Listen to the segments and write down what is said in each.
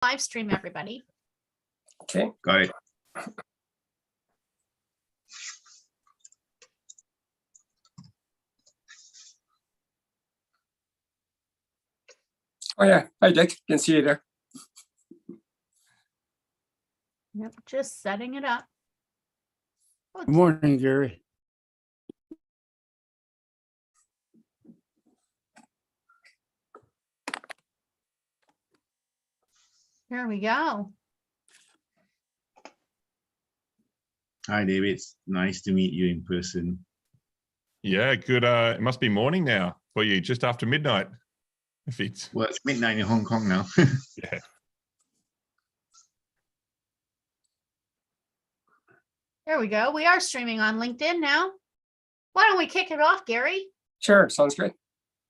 live stream, everybody. Okay. Got it. Oh yeah, hi Dick, can see you there. Yep, just setting it up. Oh, Good morning, Gary. here we go. Hi, David. It's nice to meet you in person. Yeah, good. It must be morning now for you, just after midnight. If it's Well, it's midnight in Hong Kong now. yeah. There we go. We are streaming on LinkedIn now. Why don't we kick it off, Gary? Sure, sounds good.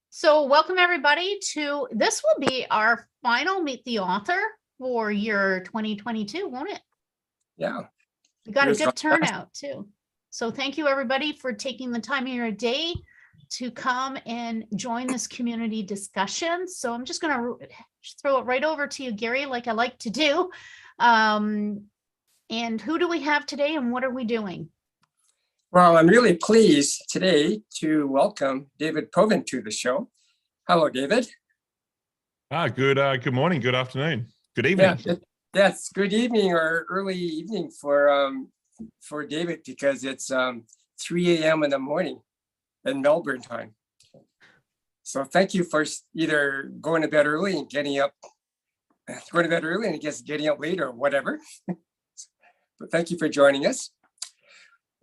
So welcome everybody to, this will be our final Meet the Author for year 2022, won't it? Yeah. We got a Year's good gone fast. turnout too. So thank you everybody for taking the time of your day to come and join this community discussion. So I'm just going to throw it right over to you, Gary, like I like to do. And who do we have today and what are we doing? Well, I'm really pleased today to welcome David Proven to the show. Hello, David. Good morning, good afternoon, good evening. Yeah, it's good evening or early evening for David because it's 3 a.m. in the morning in Melbourne time. So thank you for either going to bed early and getting up, going to bed early and I guess getting up late or whatever. But thank you for joining us.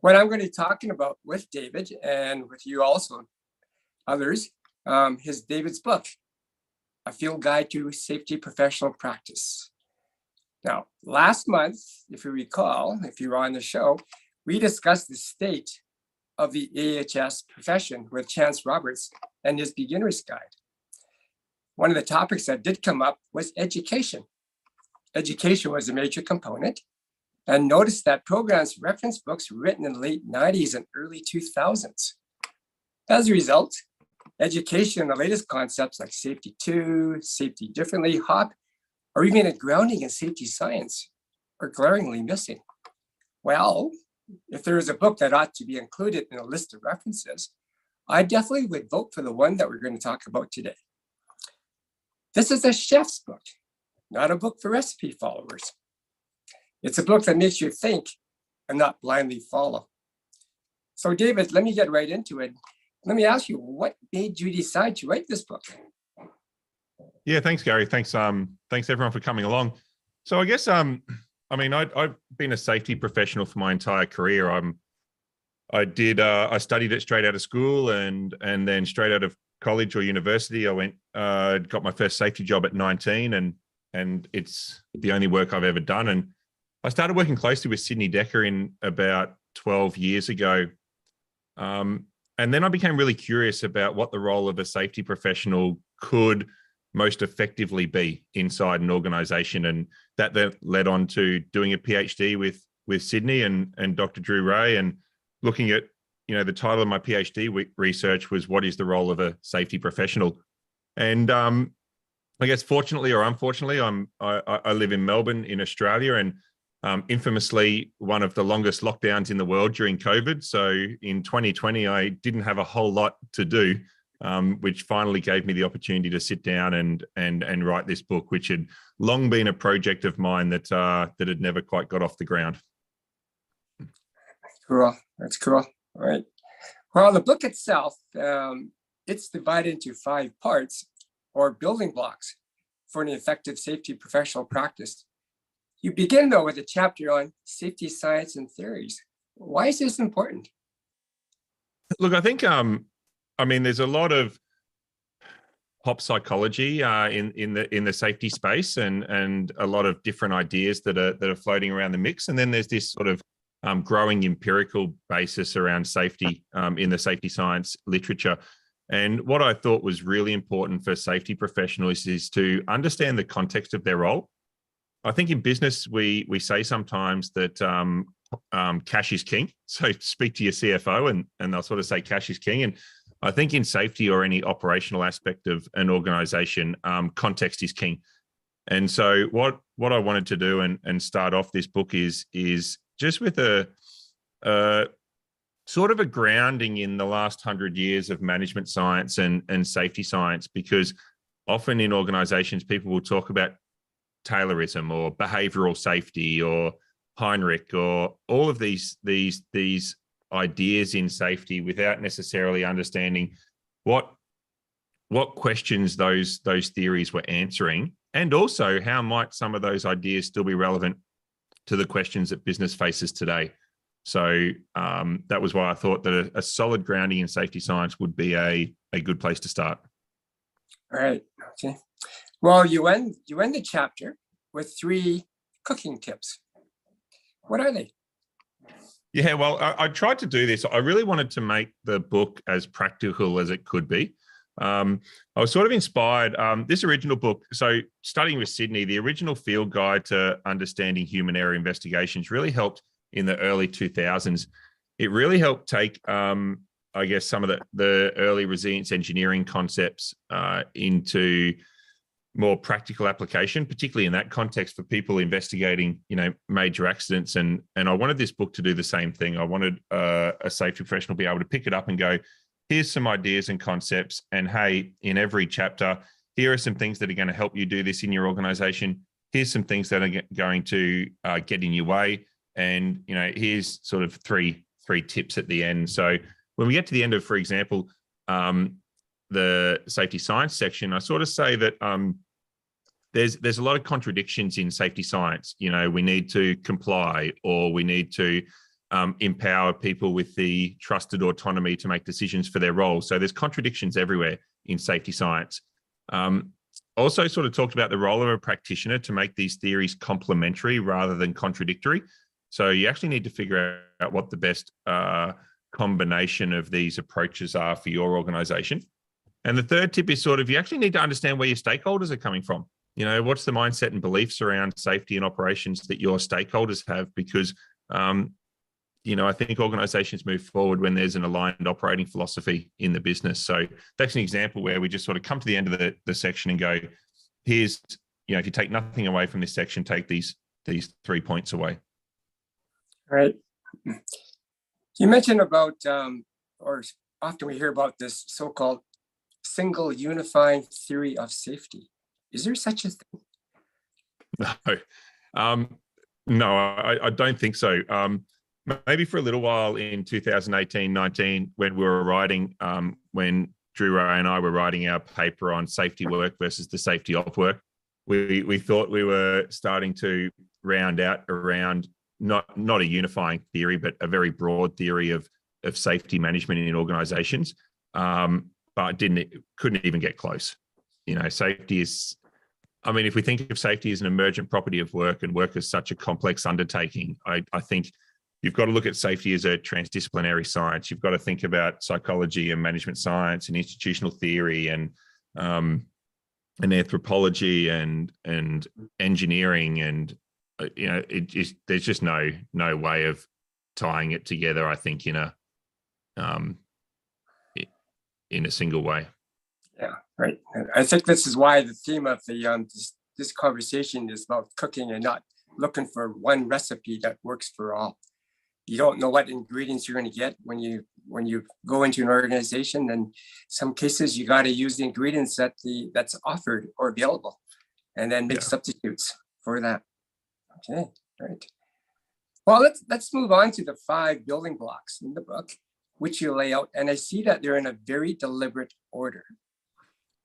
What I'm going to be talking about with David and with you also, others, is David's book, A Field Guide to Safety Professional Practice. Now, last month, if you recall, if you were on the show, we discussed the state of the AHS profession with Chance Roberts and his beginner's guide. One of the topics that did come up was education. Education was a major component. And notice that programs reference books written in the late 90s and early 2000s. As a result, education and the latest concepts like Safety 2, Safety Differently, HOP, or even a grounding in safety science are glaringly missing. Well, if there is a book that ought to be included in a list of references, I definitely would vote for the one that we're going to talk about today. This is a chef's book, not a book for recipe followers. It's a book that makes you think and not blindly follow. So David, let me get right into it. Let me ask you, what made you decide to write this book? Yeah, thanks, Gary. Thanks everyone for coming along. So I guess I mean I've been a safety professional for my entire career. I studied it straight out of school and then straight out of college or university. I went got my first safety job at 19 and it's the only work I've ever done. And I started working closely with Sydney Decker in about 12 years ago. And then I became really curious about what the role of a safety professional could most effectively be inside an organization. And that led on to doing a PhD with Sydney and Dr. Drew Ray, and looking at, the title of my PhD research was, what is the role of a safety professional? And I guess fortunately or unfortunately, I live in Melbourne in Australia, and infamously one of the longest lockdowns in the world during COVID. So in 2020, I didn't have a whole lot to do, which finally gave me the opportunity to sit down and write this book, which had long been a project of mine that had never quite got off the ground. Cool, that's cool. All right. Well, the book itself, it's divided into 5 parts or building blocks for an effective safety professional practice. You begin though with a chapter on safety science and theories. Why is this important? Look, I think, I mean, there's a lot of pop psychology in the safety space and a lot of different ideas that are floating around the mix. And then there's this sort of growing empirical basis around safety in the safety science literature. And what I thought was really important for safety professionals is to understand the context of their role. I think in business, we say sometimes that cash is king. So speak to your CFO and they'll sort of say cash is king. And I think in safety or any operational aspect of an organization, context is king. And so what I wanted to do and start off this book is just with a sort of a grounding in the last 100 years of management science and safety science, because often in organizations, people will talk about Taylorism or behavioral safety or Heinrich or all of these ideas in safety without necessarily understanding what questions those theories were answering, and also how might some of those ideas still be relevant to the questions that business faces today. So that was why I thought that a solid grounding in safety science would be a good place to start. All right. Okay. Well, you end the chapter with 3 cooking tips. What are they? Yeah, well, I tried to do this. I really wanted to make the book as practical as it could be. I was sort of inspired. This original book, so Studying with Sydney, the original field guide to understanding human error investigations really helped in the early 2000s. It really helped take, I guess, some of the early resilience engineering concepts into more practical application, particularly in that context for people investigating, major accidents. And I wanted this book to do the same thing. I wanted a safety professional to be able to pick it up and go, here's some ideas and concepts. And hey, in every chapter, here are some things that are going to help you do this in your organization. Here's some things that are going to get in your way. And, here's sort of three tips at the end. So when we get to the end of, for example, the safety science section, I sort of say that there's a lot of contradictions in safety science. We need to comply, or we need to empower people with the trusted autonomy to make decisions for their roles. So there's contradictions everywhere in safety science. Also sort of talked about the role of a practitioner to make these theories complementary rather than contradictory. So you actually need to figure out what the best combination of these approaches are for your organization. And the third tip is sort of, you actually need to understand where your stakeholders are coming from. What's the mindset and beliefs around safety and operations that your stakeholders have? Because, I think organizations move forward when there's an aligned operating philosophy in the business. So that's an example where we just sort of come to the end of the section and go, here's, if you take nothing away from this section, take these 3 points away. All right. You mentioned about, or often we hear about this so-called single unifying theory of safety. Is there such a thing? No, I don't think so. Maybe for a little while in 2018-19, when we were writing, when Drew Ray and I were writing our paper on safety work versus the safety of work, we thought we were starting to round out around not a unifying theory, but a very broad theory of safety management in organizations. But couldn't even get close. Safety is, if we think of safety as an emergent property of work, and work is such a complex undertaking, I think you've got to look at safety as a transdisciplinary science. You've got to think about psychology and management science and institutional theory and anthropology and engineering, and there's just no way of tying it together, I think, in a single way. Yeah, right. I think this is why the theme of the this conversation is about cooking and not looking for one recipe that works for all. You don't know what ingredients you're going to get when you go into an organization. And some cases you got to use the ingredients that's offered or available, and then make substitutes for that. Okay, right. Well, let's move on to the 5 building blocks in the book, which you lay out, and I see that they're in a very deliberate order.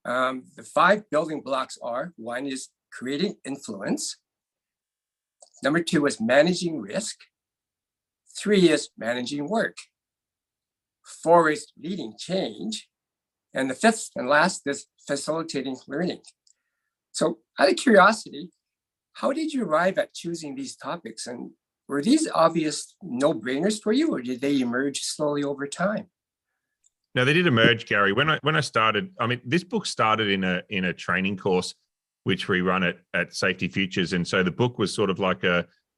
The 5 building blocks are: 1 is creating influence. Number 2 is managing risk. 3 is managing work. 4 is leading change. And the 5th and last is facilitating learning. So out of curiosity, how did you arrive at choosing these topics? And were these obvious no-brainers for you, or did they emerge slowly over time? No, they did emerge, Gary. When I started, this book started in a training course which we run at Safety Futures, and so the book was sort of like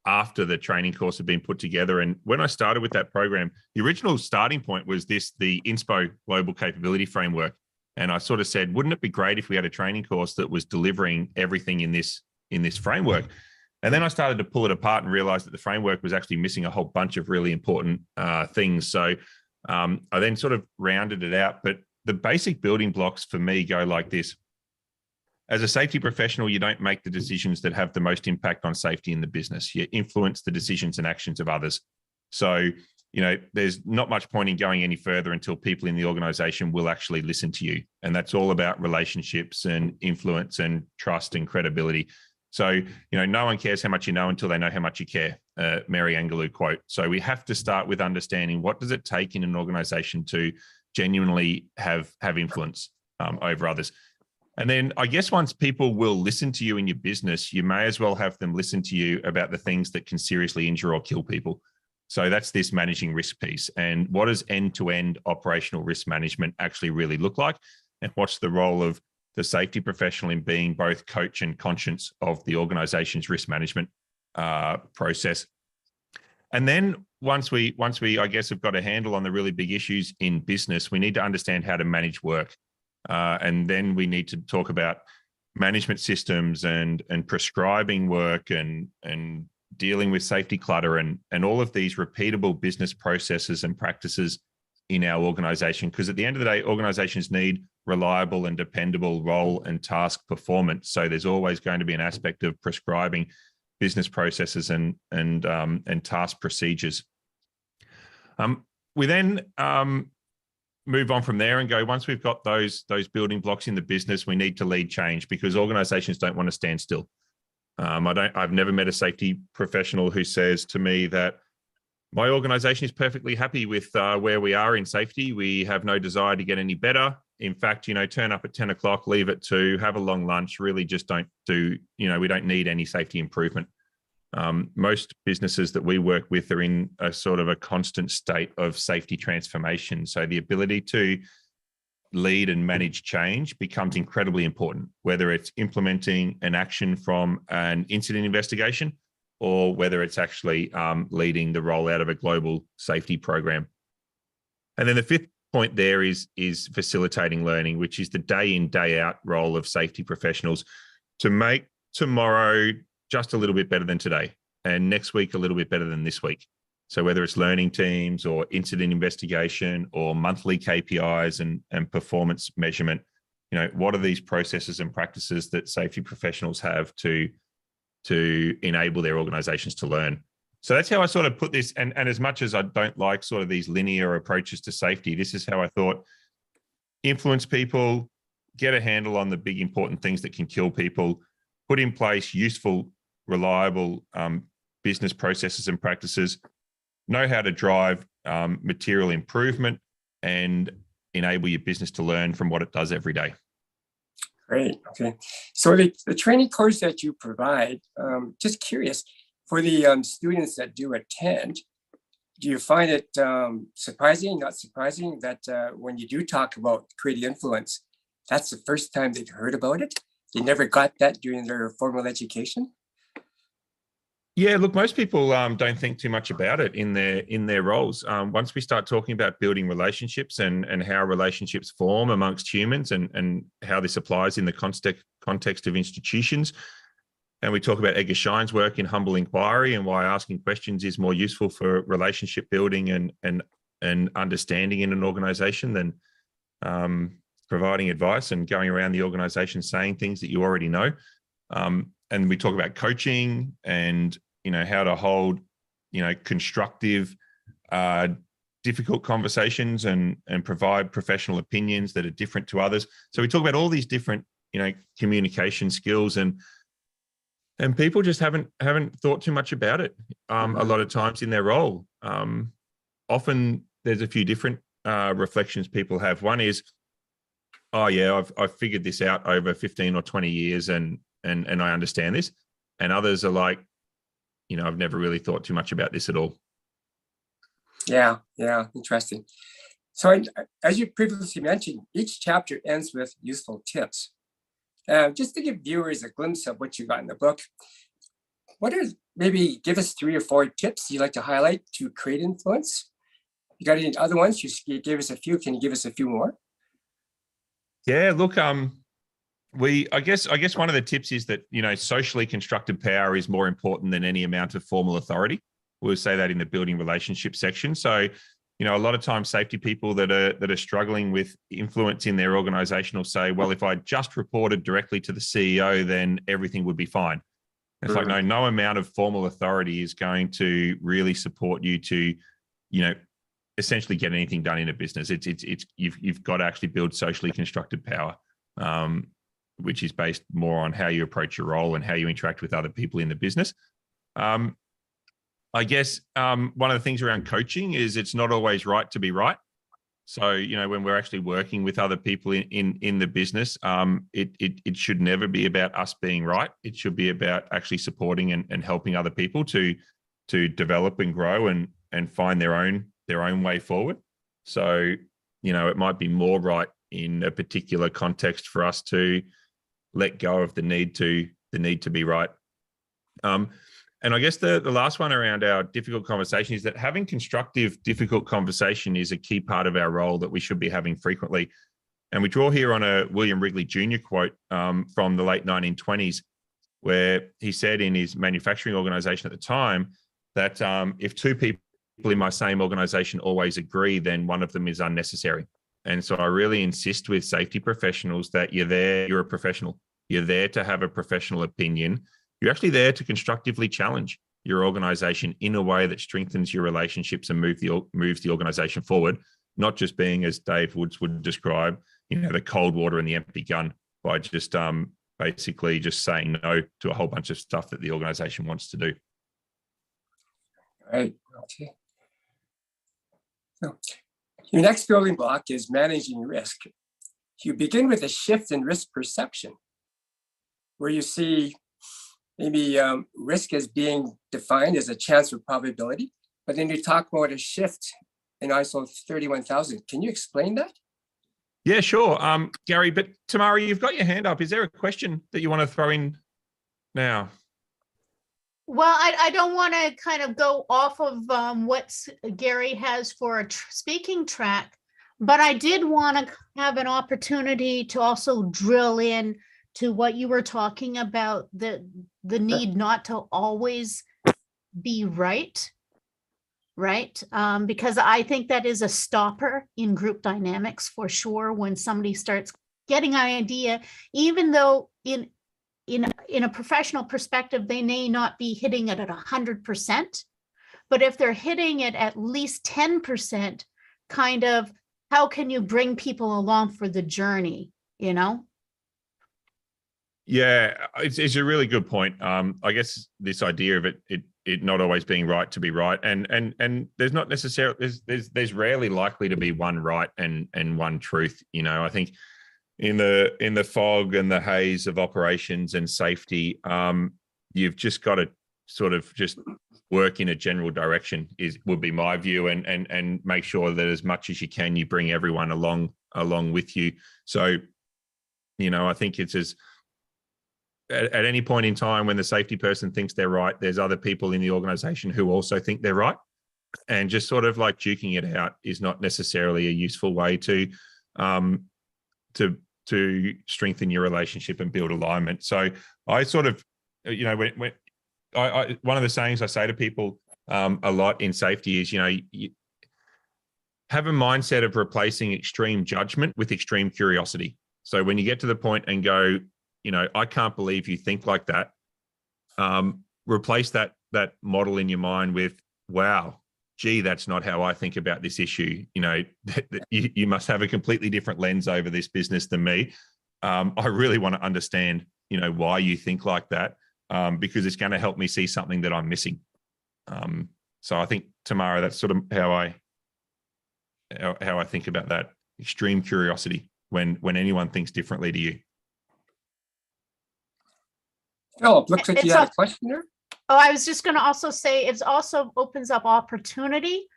after the training course had been put together. And when I started with that program, the original starting point was the INSPO Global Capability Framework, and I sort of said, wouldn't it be great if we had a training course that was delivering everything in this in this framework. And then I started to pull it apart and realized that the framework was actually missing a whole bunch of really important things. So I then sort of rounded it out. But the basic building blocks for me go like this. As a safety professional, you don't make the decisions that have the most impact on safety in the business. You influence the decisions and actions of others. So, there's not much point in going any further until people in the organization will actually listen to you. And that's all about relationships and influence and trust and credibility. So, no one cares how much you know until they know how much you care, Mary Angelou quote. So we have to start with understanding what does it take in an organization to genuinely have influence over others. And then I guess once people will listen to you in your business, you may as well have them listen to you about the things that can seriously injure or kill people. So that's this managing risk piece. And what does end-to-end operational risk management actually really look like? And what's the role of the safety professional in being both coach and conscience of the organization's risk management process? And then once we, I guess, have got a handle on the really big issues in business, we need to understand how to manage work. And then we need to talk about management systems and prescribing work and dealing with safety clutter and all of these repeatable business processes and practices in our organization. Because at the end of the day, organizations need reliable and dependable role and task performance. So there's always going to be an aspect of prescribing business processes and task procedures. We then move on from there and go, once we've got those building blocks in the business, we need to lead change because organizations don't want to stand still. I've never met a safety professional who says to me that my organization is perfectly happy with where we are in safety. We have no desire to get any better. In fact, turn up at 10 o'clock, leave at 2, have a long lunch, really just don't do, we don't need any safety improvement. Most businesses that we work with are in a sort of a constant state of safety transformation. So the ability to lead and manage change becomes incredibly important, whether it's implementing an action from an incident investigation or whether it's actually leading the rollout of a global safety program. And then the fifth point there is facilitating learning, which is the day in, day out role of safety professionals to make tomorrow just a little bit better than today and next week a little bit better than this week. So whether it's learning teams or incident investigation or monthly KPIs and performance measurement, what are these processes and practices that safety professionals have to enable their organizations to learn? So that's how I sort of put this. And as much as I don't like sort of these linear approaches to safety, this is how I thought: influence people, get a handle on the big important things that can kill people, put in place useful, reliable business processes and practices, know how to drive material improvement, and enable your business to learn from what it does every day. Great. Okay. So the training course that you provide, just curious, for the students that do attend, do you find it surprising, not surprising, that when you do talk about creating influence, that's the first time they've heard about it? They never got that during their formal education? Yeah, look, most people don't think too much about it in their roles. Once we start talking about building relationships and how relationships form amongst humans and how this applies in the context of institutions, and we talk about Edgar Schein's work in humble inquiry and why asking questions is more useful for relationship building and understanding in an organization than providing advice and going around the organization saying things that you already know. And we talk about coaching and how to hold constructive, difficult conversations and provide professional opinions that are different to others. So we talk about all these different communication skills, and people just haven't thought too much about it a lot of times in their role. Often there's a few different reflections people have. One is, oh yeah, I've figured this out over 15 or 20 years and I understand this. And others are like, I've never really thought too much about this at all. Yeah, interesting. So as you previously mentioned, each chapter ends with useful tips. Just to give viewers a glimpse of what you got in the book, maybe give us 3 or 4 tips you'd like to highlight to create influence? You got any other ones? You gave us a few. Can you give us a few more? Yeah, look, I guess one of the tips is that, socially constructed power is more important than any amount of formal authority. We'll say that in the building relationship section. So, a lot of times safety people that are struggling with influence in their organization will say, well, if I just reported directly to the CEO, then everything would be fine. It's like, no amount of formal authority is going to really support you to, essentially get anything done in a business. You've got to actually build socially constructed power, which is based more on how you approach your role and how you interact with other people in the business. I guess one of the things around coaching is it's not always right to be right. So, when we're actually working with other people in the business, it should never be about us being right. It should be about actually supporting and helping other people to develop and grow and find their own way forward. So, it might be more right in a particular context for us to let go of the need to be right. And I guess the last one around our difficult conversation is that having constructive, difficult conversation is a key part of our role that we should be having frequently. And we draw here on a William Wrigley Jr. quote from the late 1920s, where he said in his manufacturing organization at the time that if two people in my same organization always agree, then one of them is unnecessary. And so I really insist with safety professionals that you're a professional. You're there to have a professional opinion. You're actually there to constructively challenge your organization in a way that strengthens your relationships and moves the organization forward, not just being, as Dave Woods would describe, the cold water and the empty gun by just basically just saying no to a whole bunch of stuff that the organization wants to do. Right. Okay. So your next building block is managing risk. You begin with a shift in risk perception, where you see maybe risk as being defined as a chance or probability, but then you talk about a shift in ISO 31000. Can you explain that? Yeah, sure. Gary, but Tamara, you've got your hand up. Is there a question that you want to throw in now? Well, I don't want to kind of go off of what Gary has for a speaking track, but I did want to have an opportunity to also drill in to what you were talking about, the need not to always be right? Because I think that is a stopper in group dynamics for sure. When somebody starts getting an idea, even though in a professional perspective, they may not be hitting it at 100%, but if they're hitting it at least 10%, kind of, how can you bring people along for the journey, Yeah, it's a really good point. I guess this idea of it not always being right to be right, and there's not necessarily there's rarely likely to be one right and one truth. I think in the fog and the haze of operations and safety, you've just got to sort of just work in a general direction would be my view, and make sure that as much as you can, you bring everyone along with you. So, I think it's at any point in time when the safety person thinks they're right, there's other people in the organization who also think they're right. And just sort of like duking it out is not necessarily a useful way to strengthen your relationship and build alignment. So I sort of, when one of the sayings I say to people a lot in safety is, you have a mindset of replacing extreme judgment with extreme curiosity. So when you get to the point and go, I can't believe you think like that. Replace that model in your mind with, wow, gee, that's not how I think about this issue. You must have a completely different lens over this business than me. I really want to understand, why you think like that, because it's going to help me see something that I'm missing. So I think, Tamara, that's sort of how I think about that. Extreme curiosity when anyone thinks differently to you. Philip, looks like you had a question there. Oh, I was just going to also say it also opens up opportunity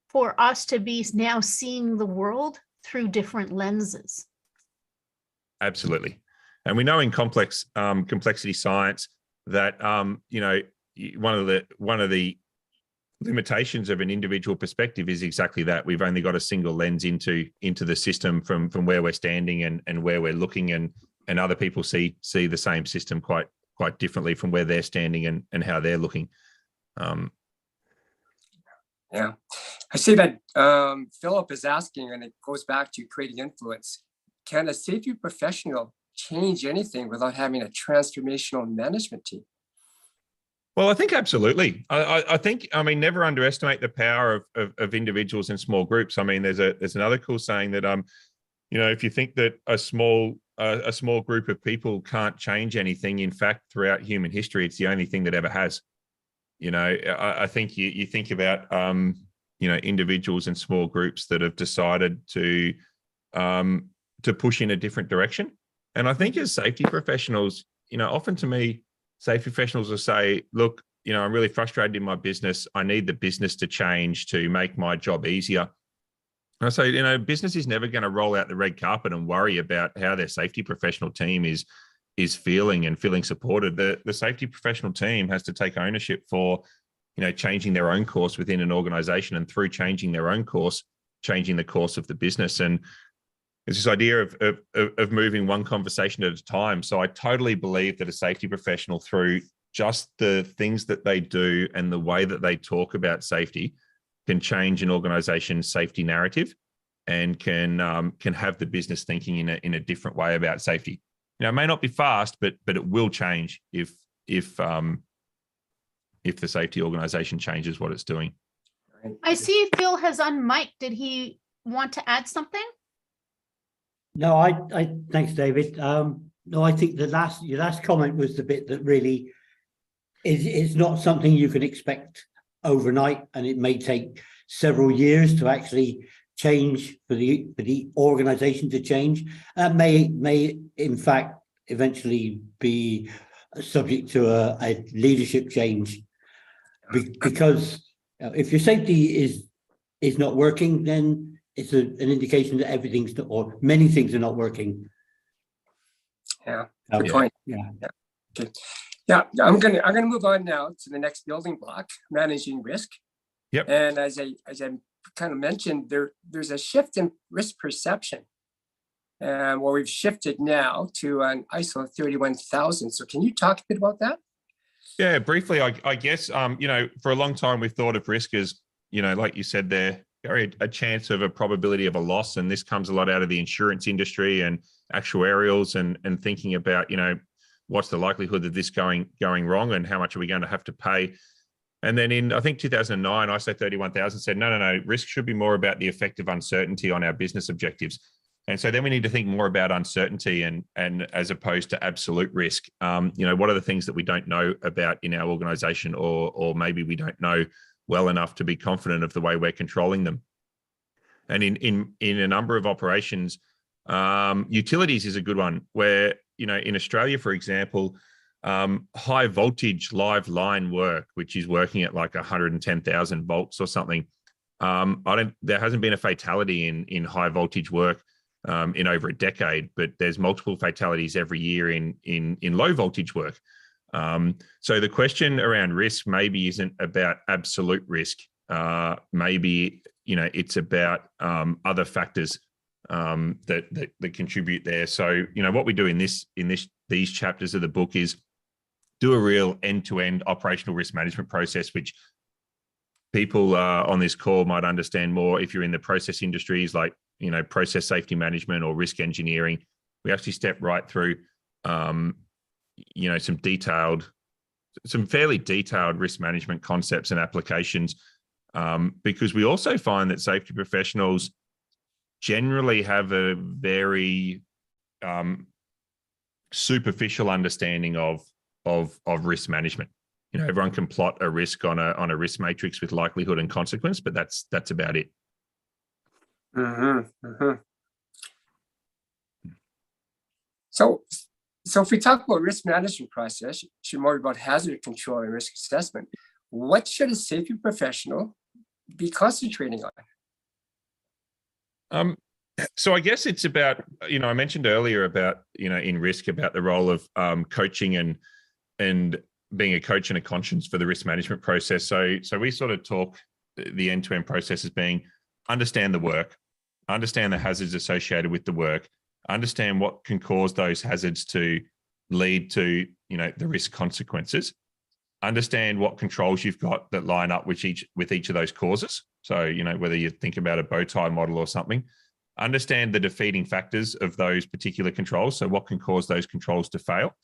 for us to be now seeing the world through different lenses. Absolutely. And we know in complexity science that, one of the limitations of an individual perspective is exactly that. We've only got a single lens into the system from where we're standing and where we're looking. And other people see the same system quite differently from where they're standing and how they're looking. Yeah, I see that Philip is asking, and it goes back to creating influence. Can a safety professional change anything without having a transformational management team? Well, I think absolutely. I think, I mean, never underestimate the power of individuals in small groups. I mean, there's another cool saying that you know, if you think that a small group of people can't change anything, in fact, throughout human history, it's the only thing that ever has. You know, I think you think about you know, individuals in small groups that have decided to push in a different direction. And I think as safety professionals, you know, often to me, safety professionals will say, look, you know, I'm really frustrated in my business. I need the business to change to make my job easier. And I say, you know, business is never going to roll out the red carpet and worry about how their safety professional team is feeling and feeling supported. The safety professional team has to take ownership for, you know, changing their own course within an organization, and through changing their own course, changing the course of the business. And it's this idea of moving one conversation at a time. So I totally believe that a safety professional, through just the things that they do and the way that they talk about safety, can change an organization's safety narrative and can have the business thinking in a different way about safety. You know, it may not be fast, but it will change if the safety organization changes what it's doing. I see Phil has unmiked. Did he want to add something? No, I thanks, David. No, I think your last comment was the bit that really is not something you can expect overnight, and it may take several years to actually change for the organization to change. That may in fact eventually be subject to a leadership change, because if your safety is not working, then it's an indication that everything's not, or many things are not working. Yeah, good point. Yeah. Okay. Yeah, I'm gonna move on now to the next building block, managing risk. Yep. And as I kind of mentioned, there's a shift in risk perception, and where we've shifted now to an ISO 31000. So can you talk a bit about that? Yeah, briefly, I guess, you know, for a long time we've thought of risk as, you know, like you said there, Gary, a chance of a probability of a loss. And this comes a lot out of the insurance industry and actuarials and thinking about, you know, what's the likelihood of this going wrong and how much are we going to have to pay? And then in, I think, 2009, ISO 31000 said, no, risk should be more about the effect of uncertainty on our business objectives. And so then we need to think more about uncertainty and as opposed to absolute risk. You know, what are the things that we don't know about in our organization, or maybe we don't know well enough to be confident of the way we're controlling them? And in a number of operations, utilities is a good one, where, you know, in Australia, for example, high voltage live line work, which is working at like 110,000 volts or something. There hasn't been a fatality in high voltage work in over a decade, but there's multiple fatalities every year in low voltage work. So the question around risk maybe isn't about absolute risk. Maybe, you know, it's about other factors that contribute there. So, you know, what we do in these chapters of the book is do a real end-to-end operational risk management process, which people on this call might understand more if you're in the process industries, like, you know, process safety management or risk engineering. We actually step right through, you know, some fairly detailed risk management concepts and applications, because we also find that safety professionals generally have a very superficial understanding of risk management. You know, everyone can plot a risk on a risk matrix with likelihood and consequence, but that's about it. Mm-hmm, mm-hmm. So if we talk about risk management process, should more about hazard control and risk assessment. What should a safety professional be concentrating on? So I guess it's about, you know, I mentioned earlier about, you know, in risk, about the role of coaching and being a coach and a conscience for the risk management process. So we sort of talk the end-to-end process as being understand the work, understand the hazards associated with the work, understand what can cause those hazards to lead to, the risk consequences, understand what controls you've got that line up with each of those causes. So, whether you think about a bow tie model or something, understand the defeating factors of those particular controls. So what can cause those controls to fail?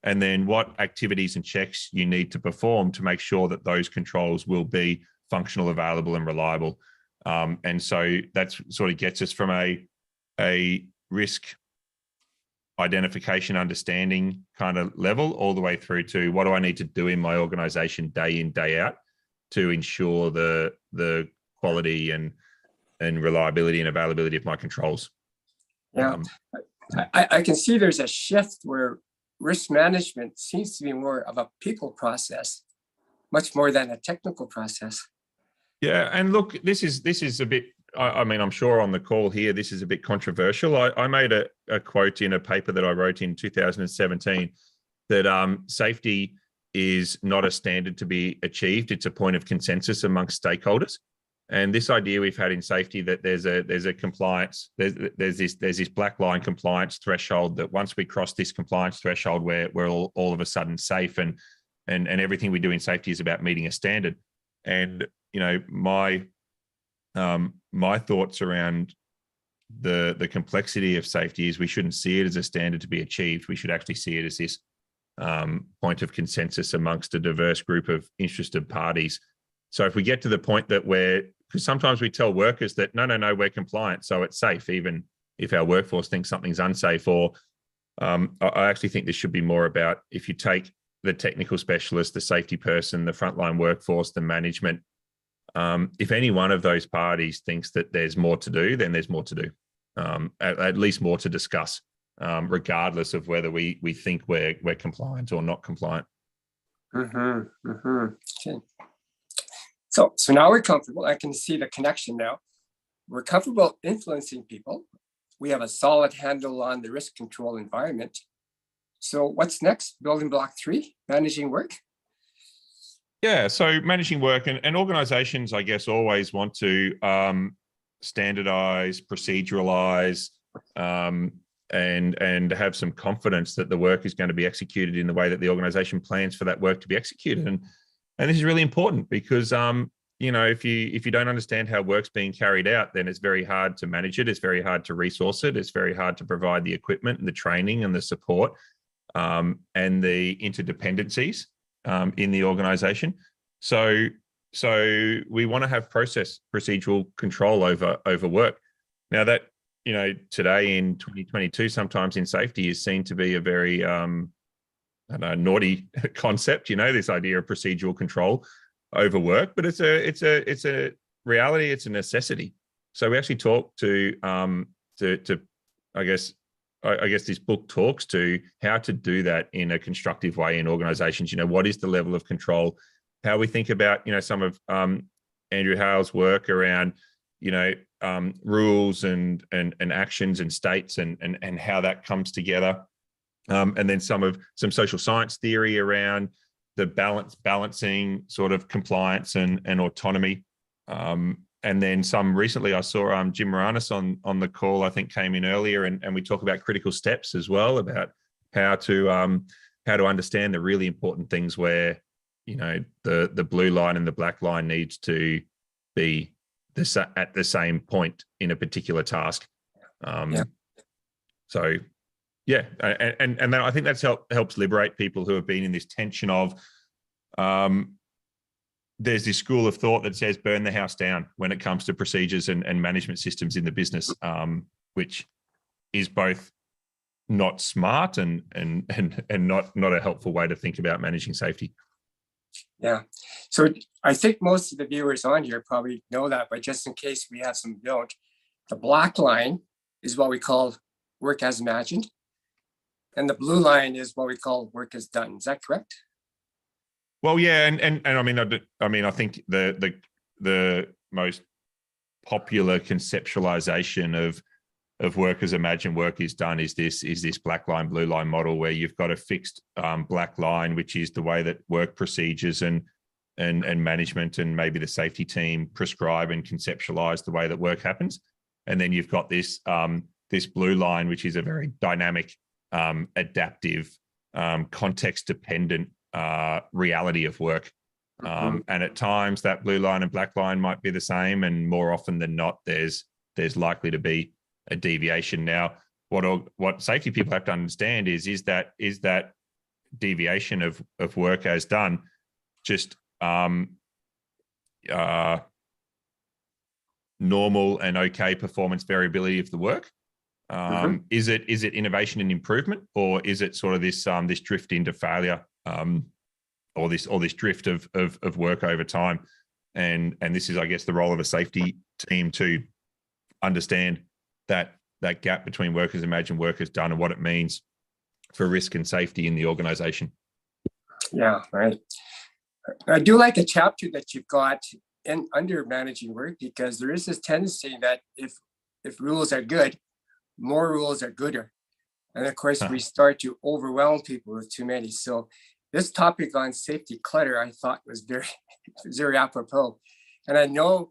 And then what activities and checks you need to perform to make sure that those controls will be functional, available, and reliable. And so that's sort of gets us from a risk identification, understanding kind of level all the way through to what do I need to do in my organization day in, day out to ensure the quality and reliability and availability of my controls. Yeah, I can see there's a shift where risk management seems to be more of a people process, much more than a technical process. Yeah, and look, this is a bit. I mean, I'm sure on the call here, this is a bit controversial. I made a quote in a paper that I wrote in 2017 that safety is not a standard to be achieved; it's a point of consensus amongst stakeholders. And this idea we've had in safety that there's a compliance, there's this black line compliance threshold that once we cross this compliance threshold, we're all of a sudden safe, and everything we do in safety is about meeting a standard. And my thoughts around the complexity of safety is we shouldn't see it as a standard to be achieved. We should actually see it as this point of consensus amongst a diverse group of interested parties. So if we get to the point that because sometimes we tell workers that, no, we're compliant, so it's safe, even if our workforce thinks something's unsafe, or I actually think this should be more about if you take the technical specialist, the safety person, the frontline workforce, the management, if any one of those parties thinks that there's more to do, then there's more to do, at least more to discuss, regardless of whether we think we're compliant or not compliant. Okay. So now we're comfortable. I can see the connection now. We're comfortable influencing people. We have a solid handle on the risk control environment. So what's next? Building block 3, managing work. Yeah, so managing work and organizations, I guess, always want to standardize, proceduralize, and have some confidence that the work is going to be executed in the way that the organization plans for that work to be executed. And this is really important because, if you don't understand how work's being carried out, then it's very hard to manage it. It's very hard to resource it. It's very hard to provide the equipment and the training and the support and the interdependencies in the organization. So we want to have procedural control over work. Now that, today in 2022, sometimes in safety is seen to be a very naughty concept, this idea of procedural control over work, but it's a reality, it's a necessity. So we actually talk to I guess this book talks to how to do that in a constructive way in organizations. What is the level of control, how we think about, some of Andrew Hale's work around, rules and actions and states and how that comes together. And then some social science theory around the balancing sort of compliance and autonomy. And then some recently I saw Jim Moranis on the call, I think came in earlier, and we talk about critical steps as well, about how to understand the really important things where, the blue line and the black line needs to be at the same point in a particular task. So yeah, and then I think that's helps liberate people who have been in this tension of there's this school of thought that says burn the house down when it comes to procedures and management systems in the business, which is both not smart and not a helpful way to think about managing safety. Yeah, so I think most of the viewers on here probably know that, but just in case we have some who don't, the black line is what we call work as imagined, and the blue line is what we call work as done. Is that correct? Well, yeah, and I mean, I think the most popular conceptualization of work as imagined, work is done is this black line, blue line model where you've got a fixed black line, which is the way that work procedures and management and maybe the safety team prescribe and conceptualize the way that work happens. And then you've got this this blue line, which is a very dynamic, adaptive, context-dependent reality of work. And at times that blue line and black line might be the same, and more often than not, there's likely to be a deviation. Now, what safety people have to understand is that deviation of work as done just normal and okay performance variability of the work? Is it innovation and improvement, or is it sort of this drift into failure, or this drift of work over time? And this is, I guess, the role of a safety team to understand that gap between workers imagined, workers done, and what it means for risk and safety in the organization. Yeah, right. I do like a chapter that you've got in under managing work, because there is this tendency that if rules are good, more rules are gooder. And of course, we start to overwhelm people with too many. So this topic on safety clutter, I thought was very, very apropos. And I know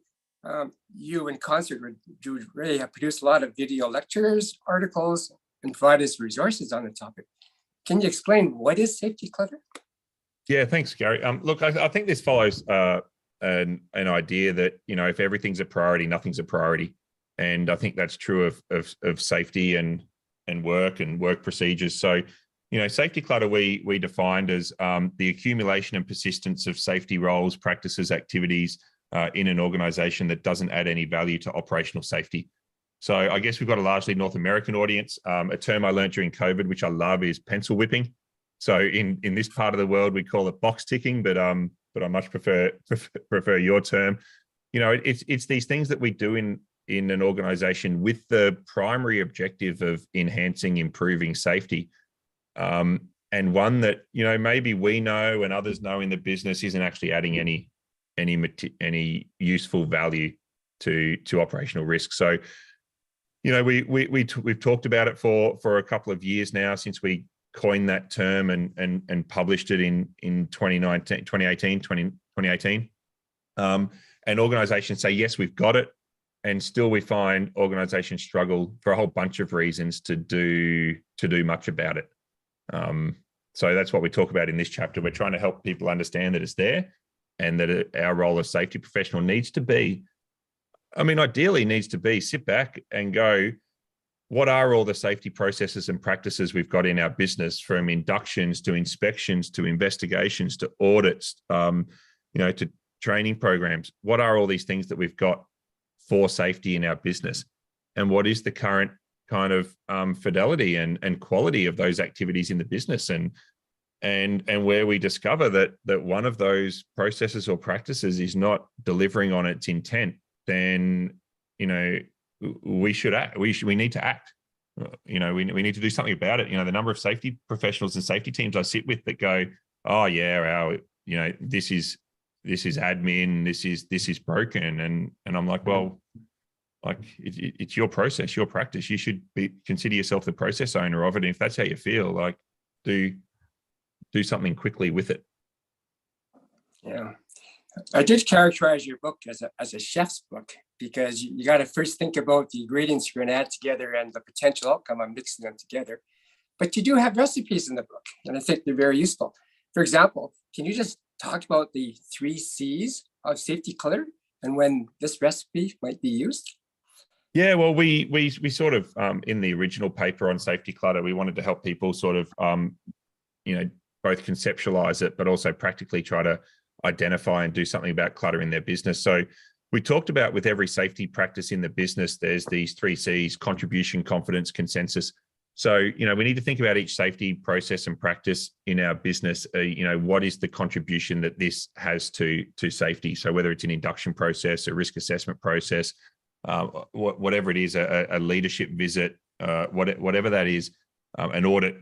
you, in concert with Jude Ray, have produced a lot of video lectures, articles, and provided us resources on the topic. Can you explain what is safety clutter? Yeah, thanks, Gary. Look, I think this follows an idea that, if everything's a priority, nothing's a priority. And I think that's true of safety and work procedures. So, safety clutter we defined as the accumulation and persistence of safety roles, practices, activities in an organization that doesn't add any value to operational safety. So I guess we've got a largely North American audience. A term I learned during COVID, which I love, is pencil whipping. So in this part of the world, we call it box ticking, but I much prefer your term. It's these things that we do in an organization with the primary objective of enhancing, improving safety. And one that, maybe we know and others know in the business isn't actually adding any useful value to operational risk. So, we've talked about it for a couple of years now, since we coined that term and published it in 2018. And organizations say, yes, we've got it. And still we find organizations struggle for a whole bunch of reasons to do much about it. So that's what we talk about in this chapter. We're trying to help people understand that it's there, and that our role as safety professional ideally needs to be sit back and go, what are all the safety processes and practices we've got in our business, from inductions to inspections to investigations to audits, to training programs? What are all these things that we've got for safety in our business? And what is the current kind of fidelity and quality of those activities in the business? And where we discover that one of those processes or practices is not delivering on its intent, then we should act. We need to act. We need to do something about it. The number of safety professionals and safety teams I sit with that go, oh yeah, this is admin, this is broken, and I'm like, well, it's your process, your practice. You should consider yourself the process owner of it. And if that's how you feel, do something quickly with it. Yeah, I did characterize your book as a chef's book, because you got to first think about the ingredients you're going to add together and the potential outcome of mixing them together. But you do have recipes in the book, and I think they're very useful. For example, can you just talk about the 3 C's of safety clutter and when this recipe might be used? Yeah, well, we sort of in the original paper on safety clutter, we wanted to help people sort of both conceptualize it, but also practically try to identify and do something about clutter in their business. So we talked about, with every safety practice in the business, there's these 3 C's: contribution, confidence, consensus. So, we need to think about each safety process and practice in our business. What is the contribution that this has to safety? So whether it's an induction process, a risk assessment process, whatever it is, a leadership visit, whatever that is, an audit,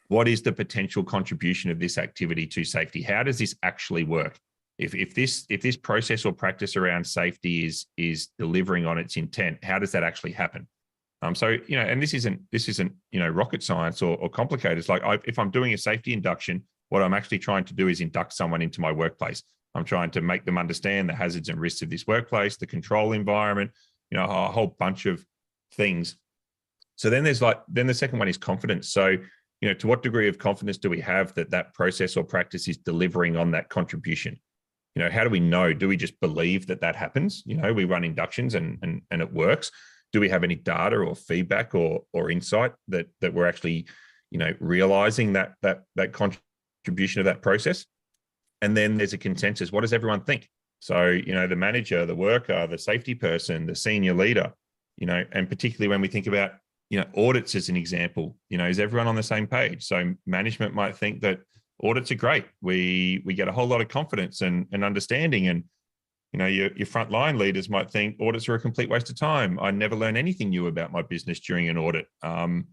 what is the potential contribution of this activity to safety? How does this actually work? If this process or practice around safety is delivering on its intent, how does that actually happen? So, and this isn't rocket science or complicated. It's like, if I'm doing a safety induction, what I'm actually trying to do is induct someone into my workplace. I'm trying to make them understand the hazards and risks of this workplace, the control environment, a whole bunch of things. So then then the second one is confidence. So, to what degree of confidence do we have that that process or practice is delivering on that contribution? How do we know? Do we just believe that that happens? We run inductions and it works. Do we have any data or feedback or insight that we're actually, realizing that contribution of that process? And then there's a consensus. What does everyone think? So, the manager, the worker, the safety person, the senior leader, and particularly when we think about, audits as an example, is everyone on the same page? So management might think that audits are great. We get a whole lot of confidence and understanding. And, your frontline leaders might think audits are a complete waste of time. I never learn anything new about my business during an audit. And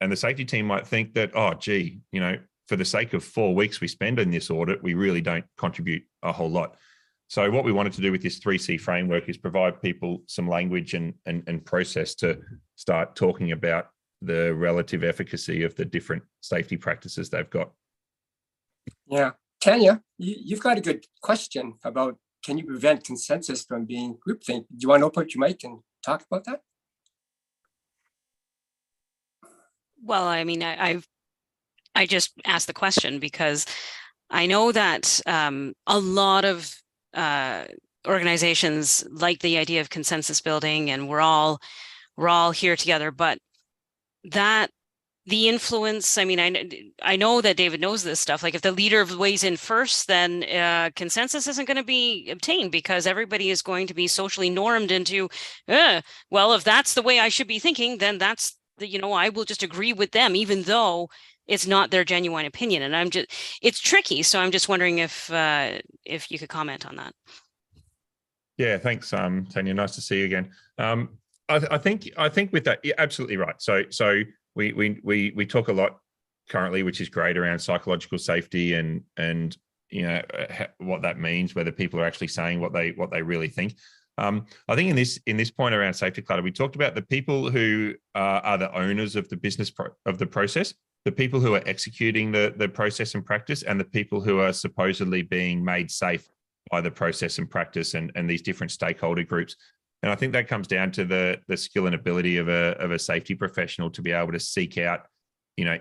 the safety team might think that, oh, gee, for the sake of 4 weeks we spend in this audit, we really don't contribute a whole lot. So what we wanted to do with this 3C framework is provide people some language and process to start talking about the relative efficacy of the different safety practices they've got. Yeah. Tanya, you've got a good question about, can you prevent consensus from being groupthink? Do you want to open up your mic and talk about that? Well, I mean, I just asked the question because I know that a lot of organizations like the idea of consensus building, and we're all here together, but that the influence, I mean, I know that David knows this stuff. Like if the leader weighs in first, then consensus isn't going to be obtained because everybody is going to be socially normed into, well, if that's the way I should be thinking, then that's I will just agree with them, even though it's not their genuine opinion. And it's tricky. So I'm just wondering if you could comment on that. Yeah, thanks, Tanya. Nice to see you again. I think with that, you're absolutely right. So we talk a lot currently, which is great, around psychological safety and what that means, whether people are actually saying what they really think. I think in this point around safety clutter, we talked about the people who are the owners of the business of the process, the people who are executing the process and practice, and the people who are supposedly being made safe by the process and practice and these different stakeholder groups. And I think that comes down to the skill and ability of a safety professional to be able to seek out,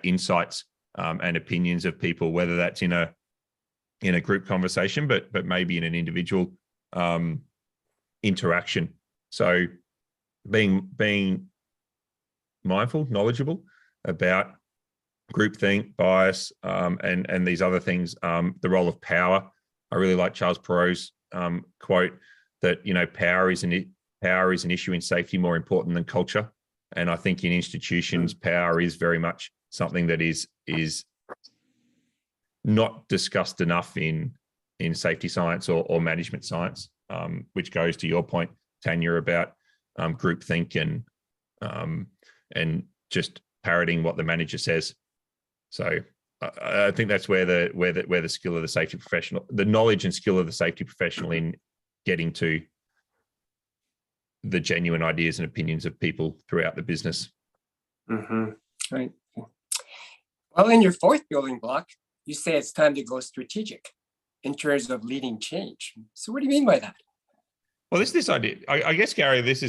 insights and opinions of people, whether that's in a group conversation, but maybe in an individual interaction. So being mindful, knowledgeable about groupthink, bias, and these other things, the role of power. I really like Charles Perrow's quote that, power is an issue in safety more important than culture. And I think in institutions, power is very much something that is not discussed enough in safety science or management science, which goes to your point, Tanya, about groupthink and just parroting what the manager says. So I think that's where the skill of the safety professional, the knowledge and skill of the safety professional in getting to the genuine ideas and opinions of people throughout the business. Mm-hmm. Right. Well, in your fourth building block, you say it's time to go strategic in terms of leading change. So what do you mean by that? Well, this idea, I guess, Gary, this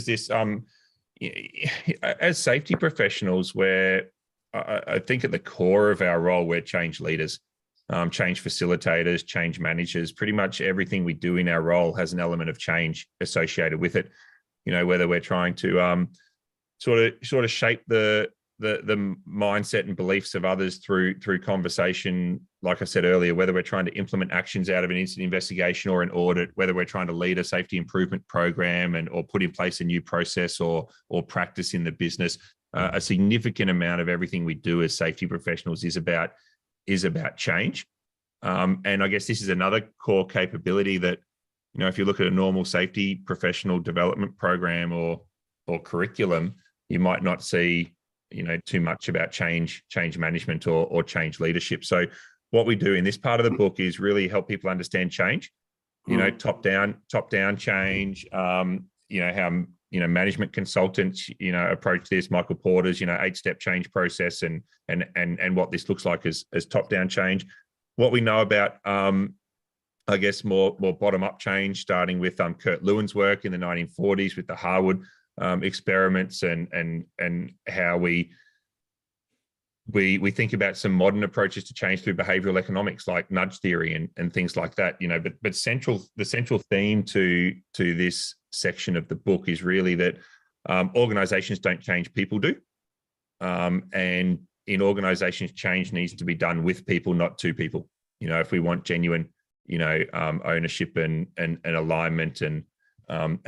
as safety professionals, where I think at the core of our role, we're change leaders, change facilitators, change managers. Pretty much everything we do in our role has an element of change associated with it. Whether we're trying to sort of shape the mindset and beliefs of others through conversation, like I said earlier, whether we're trying to implement actions out of an incident investigation or an audit, whether we're trying to lead a safety improvement program or put in place a new process or practice in the business. A significant amount of everything we do as safety professionals is about change. And I guess this is another core capability that, if you look at a normal safety professional development program or curriculum, you might not see, too much about change management or change leadership. So what we do in this part of the book is really help people understand change, top down change, how management consultants, approach this, Michael Porter's, 8-step change process and what this looks like as top-down change. What we know about, I guess, more bottom-up change, starting with Kurt Lewin's work in the 1940s with the Harwood experiments and how we think about some modern approaches to change through behavioral economics, like nudge theory and things like that. You know, but the central theme to this section of the book is really that organizations don't change, people do. And in organizations, change needs to be done with people, not to people. You know, if we want genuine, you know, ownership and alignment and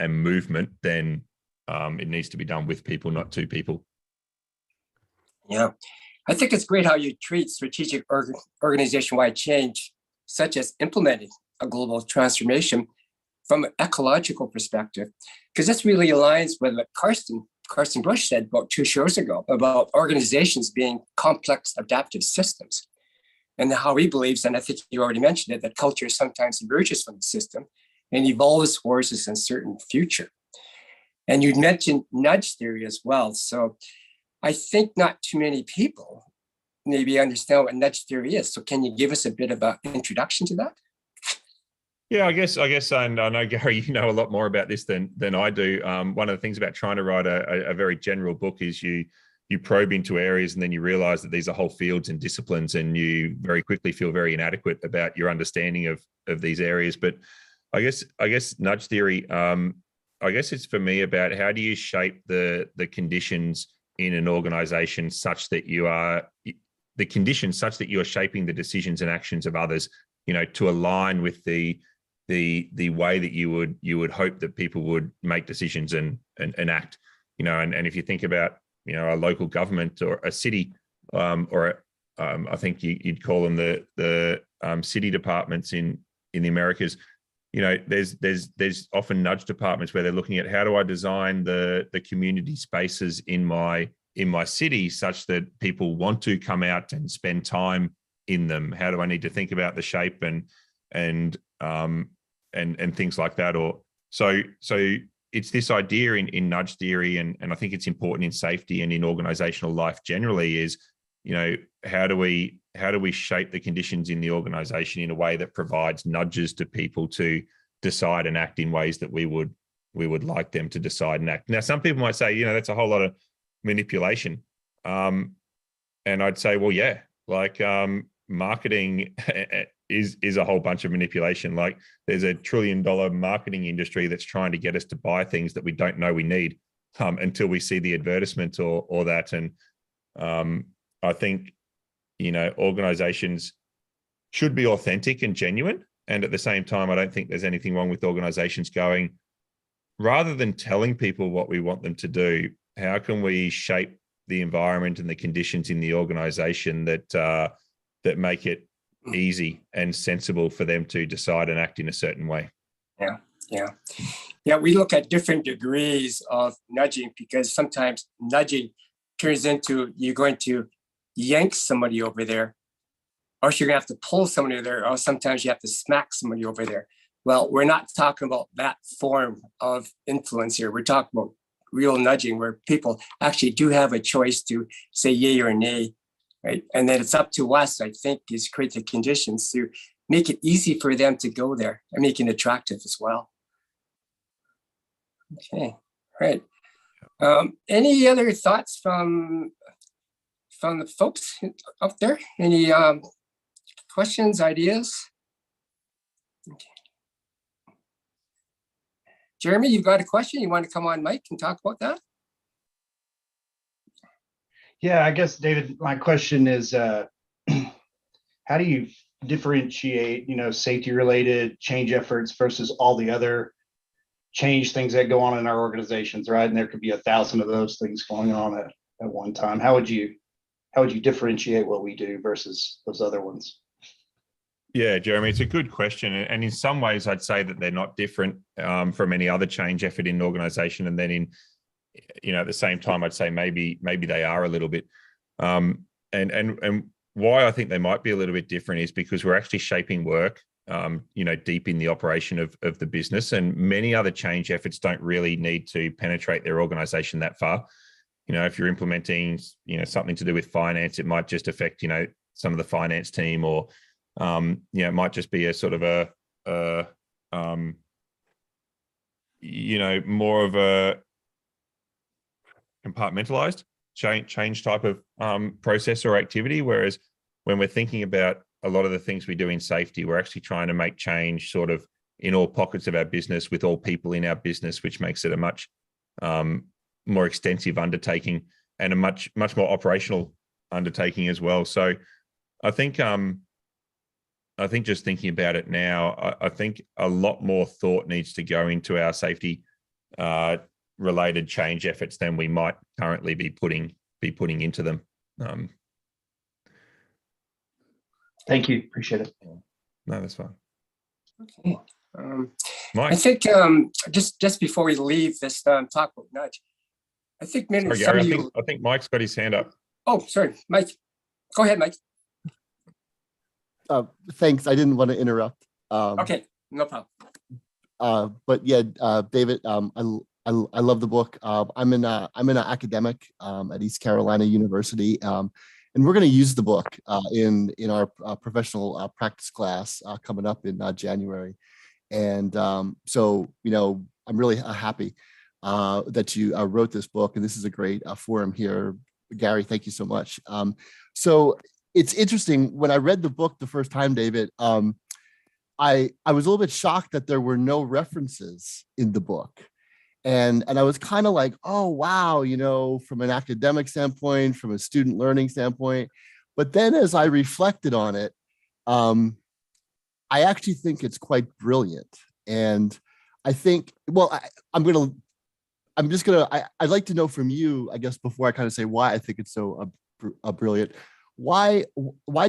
movement, then it needs to be done with people, not to people. Yeah, I think it's great how you treat strategic organization-wide change, such as implementing a global transformation from an ecological perspective, because this really aligns with what Carsten Bush said about 2 shows ago about organizations being complex adaptive systems, and how he believes, and I think you already mentioned it, that culture sometimes emerges from the system and evolves towards a certain future. And you mentioned nudge theory as well. So I think not too many people maybe understand what nudge theory is. So can you give us a bit of an introduction to that? Yeah, I guess, and I know, Gary, you know a lot more about this than I do. One of the things about trying to write a very general book is you probe into areas and then you realize that these are whole fields and disciplines, and you very quickly feel very inadequate about your understanding of these areas. But I guess nudge theory, I guess it's for me about how do you shape the conditions in an organization such that you are shaping the decisions and actions of others, you know, to align with the way that you would hope that people would make decisions and act, you know. And if you think about, you know, a local government or a city, or I think you'd call them the city departments in the Americas. You know, there's often nudge departments where they're looking at how do I design the community spaces in my city such that people want to come out and spend time in them. How do I need to think about the shape and things like that? Or so it's this idea in nudge theory, and I think it's important in safety and in organizational life generally, is, you know, how do we shape the conditions in the organization in a way that provides nudges to people to decide and act in ways that we would like them to decide and act. Now, some people might say, you know, that's a whole lot of manipulation. And I'd say, well, yeah, like marketing is a whole bunch of manipulation. Like there's $1 trillion marketing industry that's trying to get us to buy things that we don't know we need until we see the advertisement or that. And I think, you know, organizations should be authentic and genuine. And at the same time, I don't think there's anything wrong with organizations going, rather than telling people what we want them to do, how can we shape the environment and the conditions in the organization that make it easy and sensible for them to decide and act in a certain way? Yeah. We look at different degrees of nudging, because sometimes nudging turns into you're going to yank somebody over there, or you're gonna have to pull somebody there, or sometimes you have to smack somebody over there. Well, we're not talking about that form of influence here. We're talking about real nudging, where people actually do have a choice to say yay or nay, right? And then it's up to us, I think, is create the conditions to make it easy for them to go there and make it attractive as well. Okay, right. Any other thoughts from the folks up there? Any questions, ideas? Okay. Jeremy, you've got a question? You want to come on mic and talk about that? Yeah, I guess, David, my question is, how do you differentiate, you know, safety-related change efforts versus all the other change things that go on in our organizations, right? And there could be 1,000 of those things going on at one time. How would you differentiate what we do versus those other ones? Yeah, Jeremy, it's a good question. And in some ways, I'd say that they're not different from any other change effort in an organization. And then at the same time, I'd say maybe they are a little bit. And why I think they might be a little bit different is because we're actually shaping work, deep in the operation of the business. And many other change efforts don't really need to penetrate their organization that far. You know, if you're implementing, something to do with finance, it might just affect, some of the finance team, or it might just be a sort of more of compartmentalized change type of process or activity. Whereas when we're thinking about a lot of the things we do in safety, we're actually trying to make change sort of in all pockets of our business with all people in our business, which makes it a much more extensive undertaking and a much more operational undertaking as well. So I think just thinking about it now, I think a lot more thought needs to go into our safety related change efforts than we might currently be putting into them. Thank you. Appreciate it. No, that's fine. Okay. Mike, I think just before we leave this talk about nudge, I think maybe sorry, some Gary, of you. I think Mike's got his hand up. Oh, sorry, Mike. Go ahead, Mike. Thanks. I didn't want to interrupt. Okay, no problem. But yeah, David, I love the book. I'm an academic at East Carolina University, and we're going to use the book in our professional practice class coming up in January. And so, I'm really happy that you wrote this book, and this is a great forum here. Gary, thank you so much. So it's interesting, when I read the book the first time, David, I was a little bit shocked that there were no references in the book. And I was kind of like, oh, wow, from an academic standpoint, from a student learning standpoint. But then as I reflected on it, I actually think it's quite brilliant. And I think, well, I'd like to know from you, I guess, before I kind of say why I think it's so brilliant. Why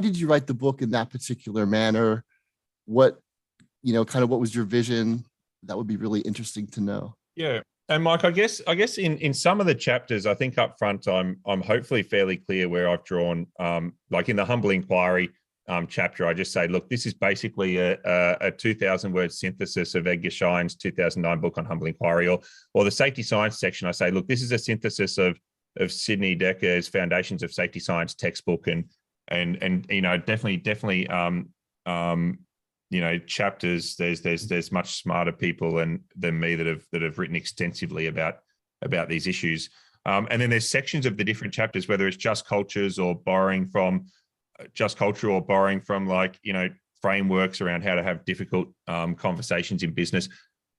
did you write the book in that particular manner? What was your vision? That would be really interesting to know. Yeah. And Mike, I guess in some of the chapters, I think up front, I'm hopefully fairly clear where I've drawn, like in the humble inquiry chapter, I just say, look, this is basically a 2,000 word synthesis of Edgar Schein's 2009 book on humble inquiry, or the safety science section. I say, look, this is a synthesis of Sidney Decker's Foundations of Safety Science textbook, and definitely chapters. There's much smarter people than me that have written extensively about these issues. And then there's sections of the different chapters, whether it's just cultures or borrowing from just culture, or borrowing from frameworks around how to have difficult conversations in business.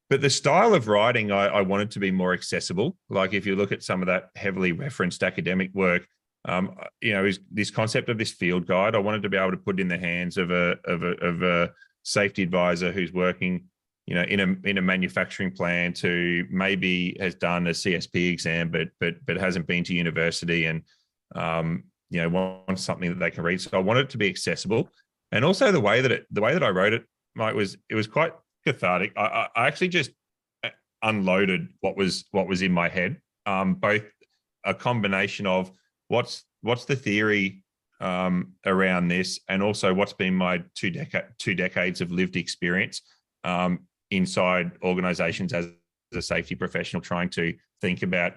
But the style of writing, I wanted to be more accessible. Like if you look at some of that heavily referenced academic work, is this concept of this field guide, I wanted to be able to put it in the hands of a safety advisor who's working, in a manufacturing plant, who maybe has done a CSP exam, but hasn't been to university, and wants something that they can read. So I wanted it to be accessible, and also the way that I wrote it, Mike, it was quite cathartic. I actually just unloaded what was in my head, both a combination of what's the theory around this, and also what's been my two decades of lived experience inside organizations as a safety professional, trying to think about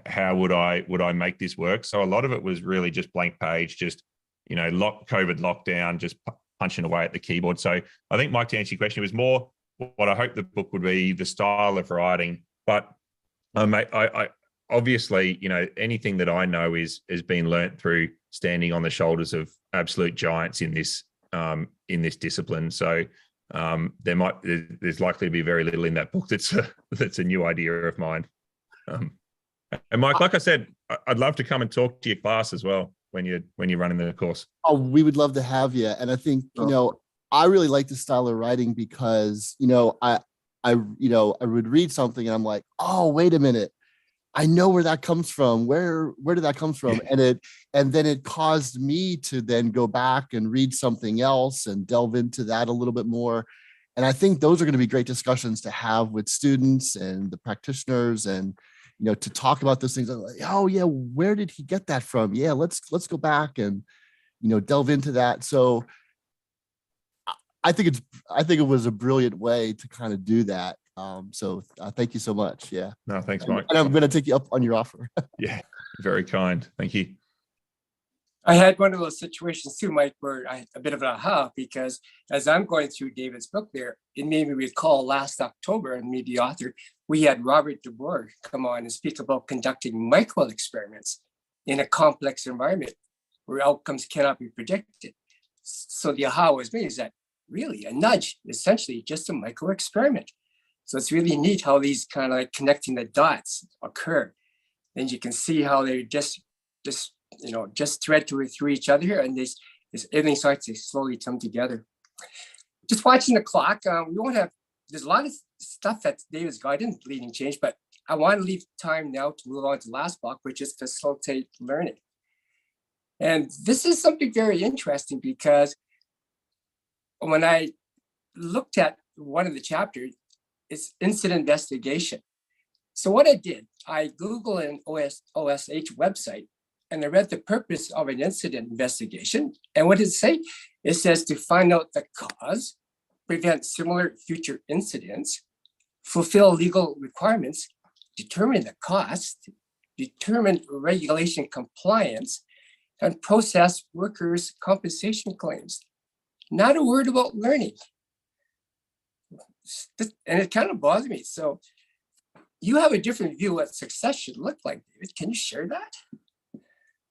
how would I make this work. So a lot of it was really just blank page, just COVID lockdown, just punching away at the keyboard. So I think, Mike, to answer your question, it was more what I hope the book would be, the style of writing. But I obviously, anything that I know has been learnt through standing on the shoulders of absolute giants in this discipline. So there's likely to be very little in that book that's a new idea of mine. And Mike, like I said, I'd love to come and talk to your class as well when you're running the course. Oh, we would love to have you. And I think, I really like the style of writing because, I would read something and I'm like, oh, wait a minute. I know where that comes from. Where did that come from? And then it caused me to then go back and read something else and delve into that a little bit more. And I think those are going to be great discussions to have with students and the practitioners, and to talk about those things. Like, oh yeah, where did he get that from? Yeah, let's go back and delve into that. So I think it was a brilliant way to kind of do that. So thank you so much. Yeah. No, thanks, Mike. And I'm going to take you up on your offer. Yeah, very kind. Thank you. I had one of those situations too, Mike, where I had a bit of an aha, because as I'm going through David's book there, it made me recall last October, and me, the author, we had Robert DeBoer come on and speak about conducting micro experiments in a complex environment where outcomes cannot be predicted. So the aha was me is that really a nudge, essentially just a micro experiment. So it's really neat how these kind of like connecting the dots occur. And you can see how they just thread through each other, and this everything starts to slowly come together. Just watching the clock, we won't have, there's a lot of stuff that David's got in Leading Change, but I want to leave time now to move on to the last block, which is facilitate learning. And this is something very interesting, because when I looked at one of the chapters, it's incident investigation. So what I did, I Googled an OSH website, and I read the purpose of an incident investigation. And what does it say? It says to find out the cause, prevent similar future incidents, fulfill legal requirements, determine the cost, determine regulation compliance, and process workers' compensation claims. Not a word about learning. And it kind of bothered me. So you have a different view of what success should look like, David. Can you share that?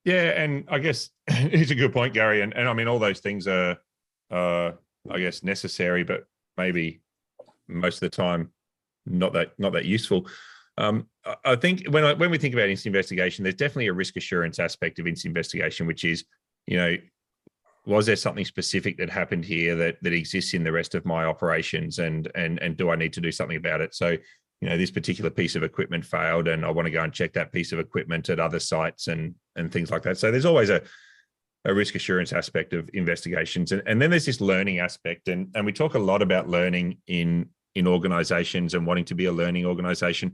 Yeah, and I guess it's a good point, Gary. And I mean, all those things are, I guess, necessary, but maybe most of the time not that useful. I think when we think about incident investigation, there's definitely a risk assurance aspect of incident investigation, which is, was there something specific that happened here that exists in the rest of my operations, and do I need to do something about it? So, this particular piece of equipment failed, and I want to go and check that piece of equipment at other sites and things like that. So there's always a risk assurance aspect of investigations, and then there's this learning aspect, and we talk a lot about learning in organizations and wanting to be a learning organization,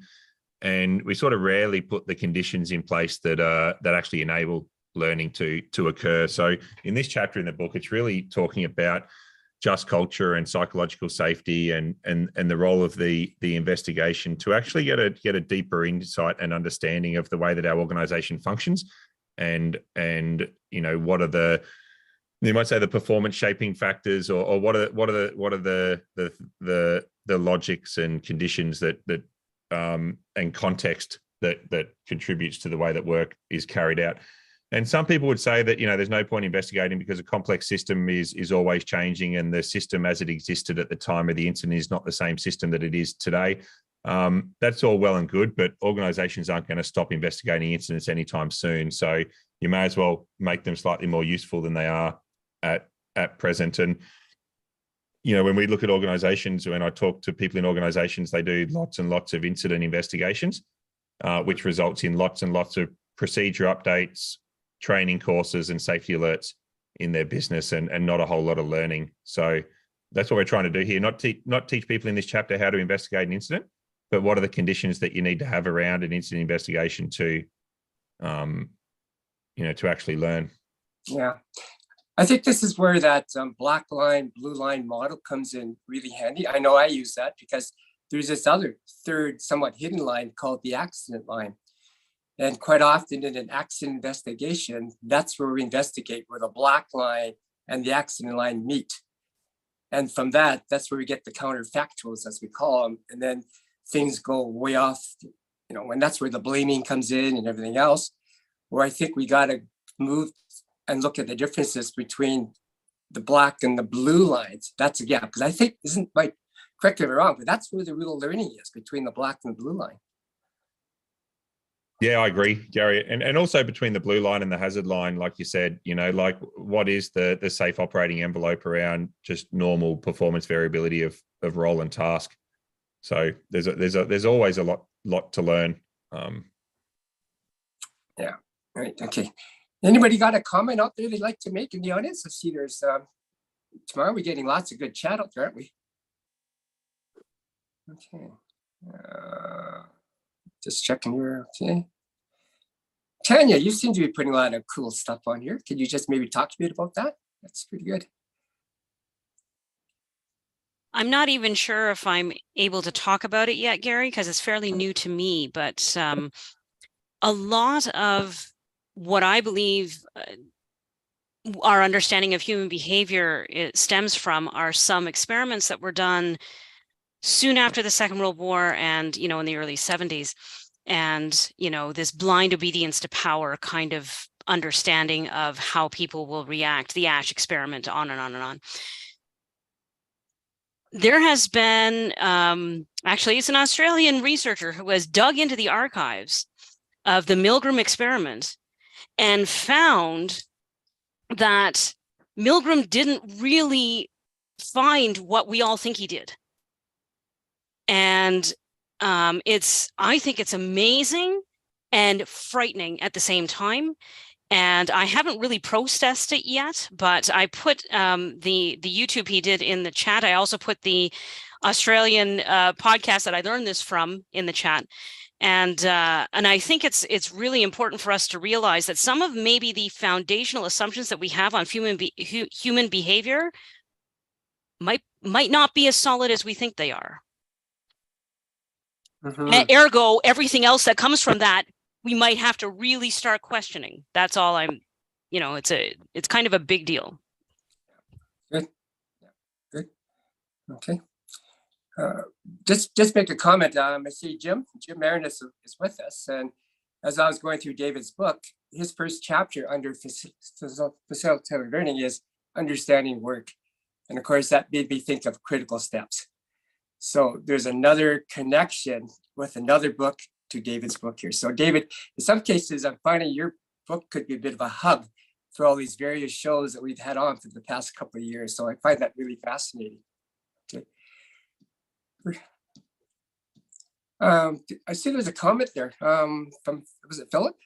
and we sort of rarely put the conditions in place that actually enable learning to occur. So in this chapter in the book, it's really talking about just culture and psychological safety and the role of the investigation to actually get a deeper insight and understanding of the way that our organization functions, and what are the, you might say, the performance shaping factors, or what are the logics and conditions that and context that contributes to the way that work is carried out. And some people would say that, there's no point investigating because a complex system is always changing, and the system as it existed at the time of the incident is not the same system that it is today. That's all well and good, but organizations aren't going to stop investigating incidents anytime soon. So you may as well make them slightly more useful than they are at present. And, when we look at organizations, when I talk to people in organizations, they do lots and lots of incident investigations, which results in lots and lots of procedure updates, training courses, and safety alerts in their business, and not a whole lot of learning. So that's what we're trying to do here. Not teach people in this chapter how to investigate an incident, but what are the conditions that you need to have around an incident investigation to actually learn. Yeah. I think this is where that black line, blue line model comes in really handy. I know I use that because there's this other third, somewhat hidden line called the accident line. And quite often in an accident investigation, that's where we investigate, where the black line and the accident line meet. And from that's where we get the counterfactuals, as we call them. And then things go way off, and that's where the blaming comes in and everything else, where I think we got to move and look at the differences between the black and the blue lines. That's a gap, because I think, isn't Mike, correct me if I'm wrong, but that's where the real learning is, between the black and the blue line. Yeah, I agree, Gary. And also between the blue line and the hazard line, like you said, like what is the safe operating envelope around just normal performance variability of role and task. So there's always a lot to learn. Yeah, right, okay. Anybody got a comment out there they'd like to make in the audience? I see there's, tomorrow we're getting lots of good chat out there, aren't we? Okay. Just checking here, okay. Tanya, you seem to be putting a lot of cool stuff on here. Could you just maybe talk to me about that? That's pretty good. I'm not even sure if I'm able to talk about it yet, Gary, because it's fairly new to me, but a lot of what I believe our understanding of human behavior stems from are some experiments that were done soon after the Second World War and, you know, in the early 70s. And, you know, this blind obedience to power kind of understanding of how people will react, the Ash experiment, on and on and on. There has been, actually, it's an Australian researcher who has dug into the archives of the Milgram experiment and found that Milgram didn't really find what we all think he did. And I think it's amazing and frightening at the same time. And I haven't really processed it yet, but I put the YouTube he did in the chat. I also put the Australian podcast that I learned this from in the chat. And I think it's really important for us to realize that some of maybe the foundational assumptions that we have on human behavior might not be as solid as we think they are. Ergo, everything else that comes from that, we might have to really start questioning. That's all I'm, you know, it's kind of a big deal. Good. Yeah, good. Okay. Just make a comment. I see Jim Marinus is with us. And as I was going through David's book, his first chapter under facilitated learning is understanding work. And of course, that made me think of critical steps. So there's another connection with another book to David's book here. So David, in some cases, I'm finding your book could be a bit of a hub for all these various shows that we've had on for the past couple of years. So I find that really fascinating. Okay. I see there's a comment there from, was it Philip?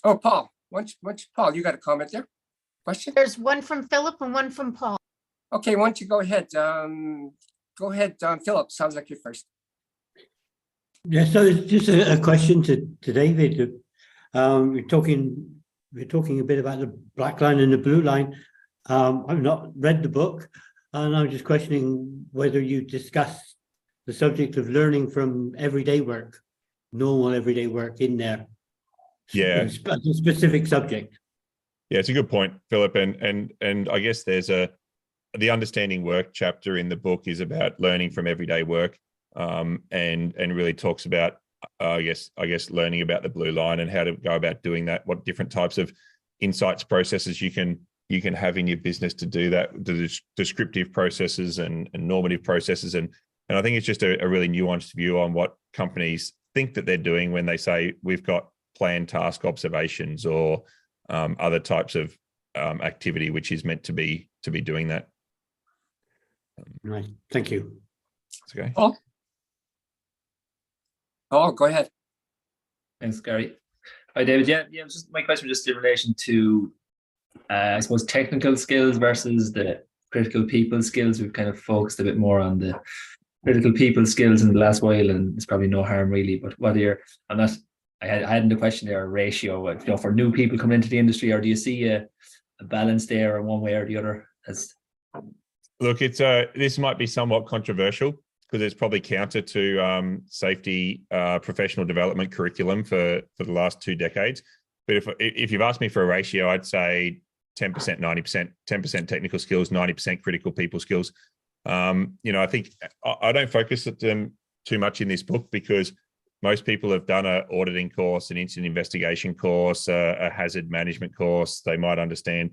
Oh, Paul, Paul, you got a comment there? Question? There's one from Philip and one from Paul. Okay, why don't you go ahead? Go ahead, Philip, sounds like you're first. Yeah, so it's just a question to David. We're talking a bit about the black line and the blue line. I've not read the book, and I'm just questioning whether you discuss the subject of learning from everyday work, normal everyday work in there. Yeah, a specific subject. Yeah, it's a good point, Philip. And I guess there's the understanding work chapter in the book is about learning from everyday work, and really talks about I guess learning about the blue line and how to go about doing that. What different types of insights processes you can have in your business to do that, the descriptive processes and normative processes. And I think it's just a really nuanced view on what companies think that they're doing when they say we've got planned task observations or other types of activity which is meant to be doing that. Right. Thank you. Okay. Oh, go ahead. Thanks, Gary. Hi, David. Yeah. It was just my question was just in relation to, I suppose, technical skills versus the critical people skills. We've kind of focused a bit more on the critical people skills in the last while, and it's probably no harm really. But what are your? I hadn't a question there, a ratio, you know, for new people coming into the industry, or do you see a balance there, or one way or the other? Look, it's this might be somewhat controversial because it's probably counter to safety professional development curriculum for the last 2 decades. But if you've asked me for a ratio, I'd say 10%, 90%, 10% technical skills, 90% critical people skills. You know, I think I don't focus at them too much in this book because most people have done an auditing course, an incident investigation course, a hazard management course. They might understand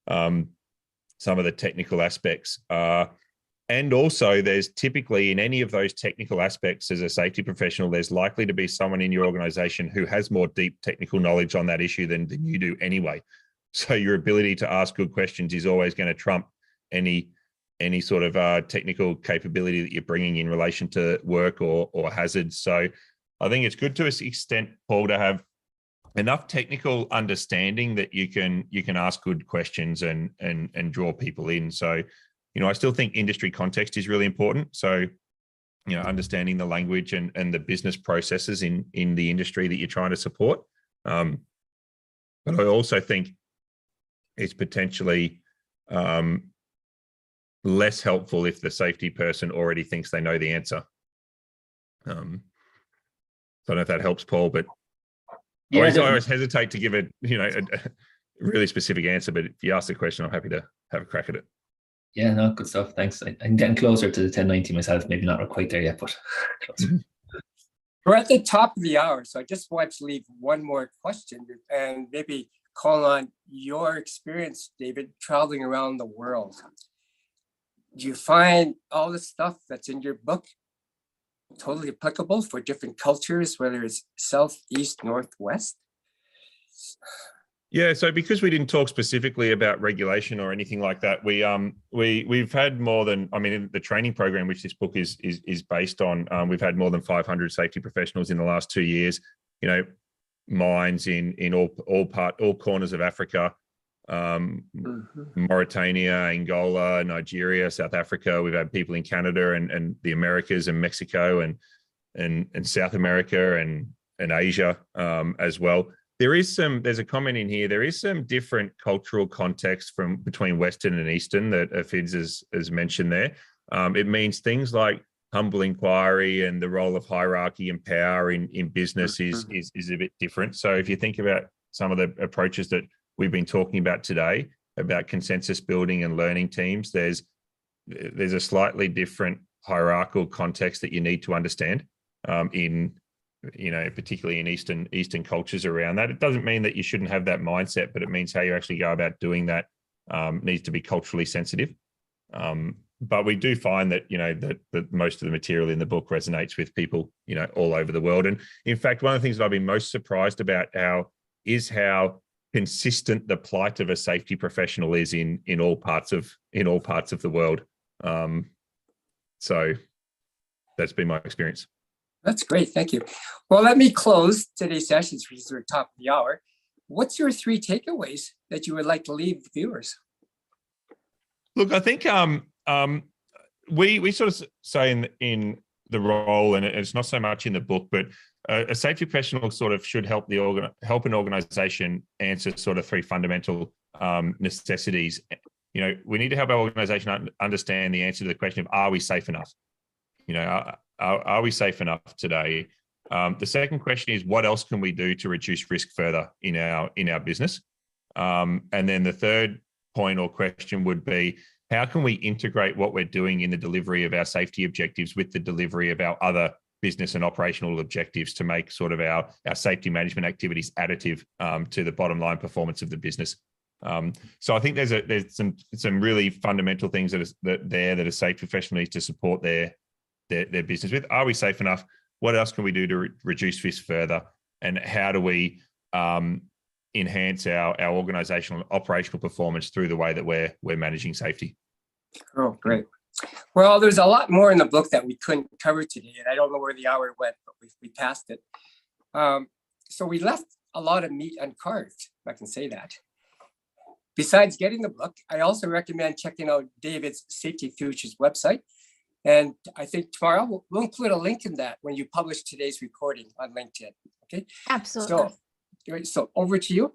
some of the technical aspects. And also there's typically in any of those technical aspects as a safety professional, there's likely to be someone in your organization who has more deep technical knowledge on that issue than you do anyway. So your ability to ask good questions is always going to trump any sort of technical capability that you're bringing in relation to work or hazards. So I think it's good to an extent, Paul, to have enough technical understanding that you can ask good questions and draw people in. So, you know, I still think industry context is really important. So, you know, understanding the language and the business processes in the industry that you're trying to support. But I also think it's potentially less helpful if the safety person already thinks they know the answer. So I don't know if that helps, Paul, but I Yeah, always hesitate to give a really specific answer, but if you ask the question, I'm happy to have a crack at it. yeah, no, good stuff. Thanks. I'm getting closer to the 1090 myself. Maybe not quite there yet, but closer. We're at the top of the hour, so I just want to leave one more question and maybe call on your experience, David, traveling around the world. Do you find all the stuff that's in your book totally applicable for different cultures, whether it's south, east, north, west? Yeah, so because we didn't talk specifically about regulation or anything like that, we've had more than, I mean, in the training program which this book is based on, we've had more than 500 safety professionals in the last 2 years. You know, mines in all corners of Africa, Mauritania, Angola, Nigeria, South Africa. We've had people in Canada and the Americas and Mexico and South America and Asia as well. There's a comment in here. There is some different cultural context between Western and Eastern that Fids has mentioned there. It means things like humble inquiry and the role of hierarchy and power in business is a bit different. So if you think about some of the approaches that we've been talking about today, about consensus building and learning teams, there's a slightly different hierarchical context that you need to understand particularly in Eastern cultures around that. It doesn't mean that you shouldn't have that mindset, but it means how you actually go about doing that needs to be culturally sensitive. But we do find that, that most of the material in the book resonates with people, all over the world. And in fact, one of the things that I've been most surprised about is how consistent the plight of a safety professional is in all parts of the world. So that's been my experience. That's great. Thank you. Well, let me close today's session, which is our top of the hour. What's your 3 takeaways that you would like to leave the viewers? Look, I think we sort of say in the role, and it's not so much in the book, but a safety professional sort of should help an organization answer sort of 3 fundamental necessities. We need to help our organization understand the answer to the question of, are we safe enough? Are we safe enough today? The second question is, what else can we do to reduce risk further in our business? And then the third point or question would be, how can we integrate what we're doing in the delivery of our safety objectives with the delivery of our other business and operational objectives to make sort of our safety management activities additive to the bottom line performance of the business? So I think there's some really fundamental things that a safety professional needs to support their business with. Are we safe enough? What else can we do to reduce risk further? And how do we enhance our organizational and operational performance through the way that we're managing safety? Oh, great. Well, there's a lot more in the book that we couldn't cover today, and I don't know where the hour went, but we passed it. So we left a lot of meat uncarved, if I can say that. Besides getting the book, I also recommend checking out David's Safety Futures website. And I think tomorrow we'll include a link in that when you publish today's recording on LinkedIn. Okay. Absolutely. So over to you.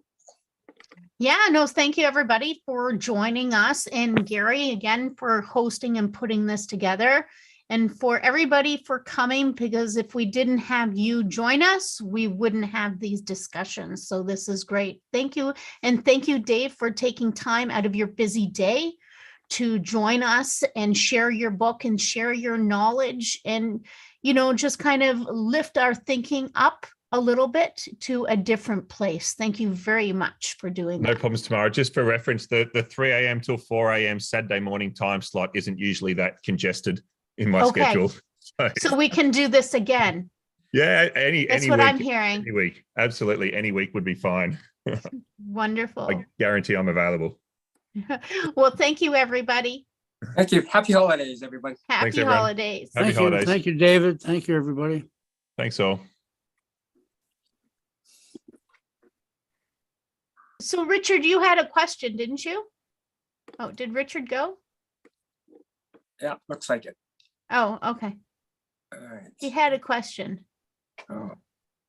Yeah, no, thank you everybody for joining us, and Gary again for hosting and putting this together, and for everybody for coming, because if we didn't have you join us, we wouldn't have these discussions. So this is great. Thank you. And thank you, Dave, for taking time out of your busy day to join us and share your book and share your knowledge and, just kind of lift our thinking up a little bit to a different place. Thank you very much for doing that. No problems, Tamara. Just for reference, the 3 a.m. till 4 a.m. Saturday morning time slot isn't usually that congested in my schedule. So we can do this again. Yeah, That's any what week, I'm hearing. Any week. Absolutely. Any week would be fine. Wonderful. I guarantee I'm available. Well, thank you, everybody. Thank you. Happy holidays, everybody. Happy everyone. holidays. Happy holidays. Thank you, David. Thank you, everybody. Thanks all. So Richard, you had a question, didn't you? Oh, did Richard go? Yeah, looks like it. Oh, okay. All right. He had a question. Oh,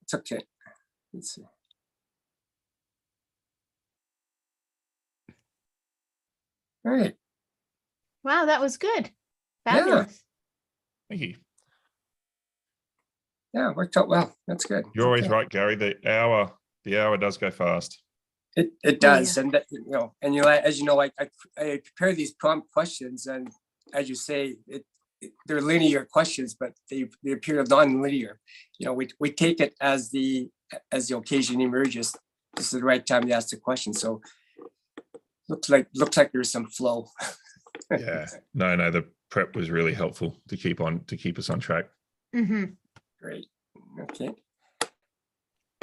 it's okay. Let's see. All right. Wow, that was good. Fabulous. Thank you. Yeah, worked out well. That's good. You're always Okay. right, Gary. The The hour does go fast. It Oh, does, yeah. and that, as you know, I prepare these prompt questions, and as you say, they're linear questions, but they appear non-linear. We take it as the occasion emerges. This is the right time to ask the question. So looks like there's some flow. Yeah. No, the prep was really helpful to keep us on track. Mhm. Great. Okay.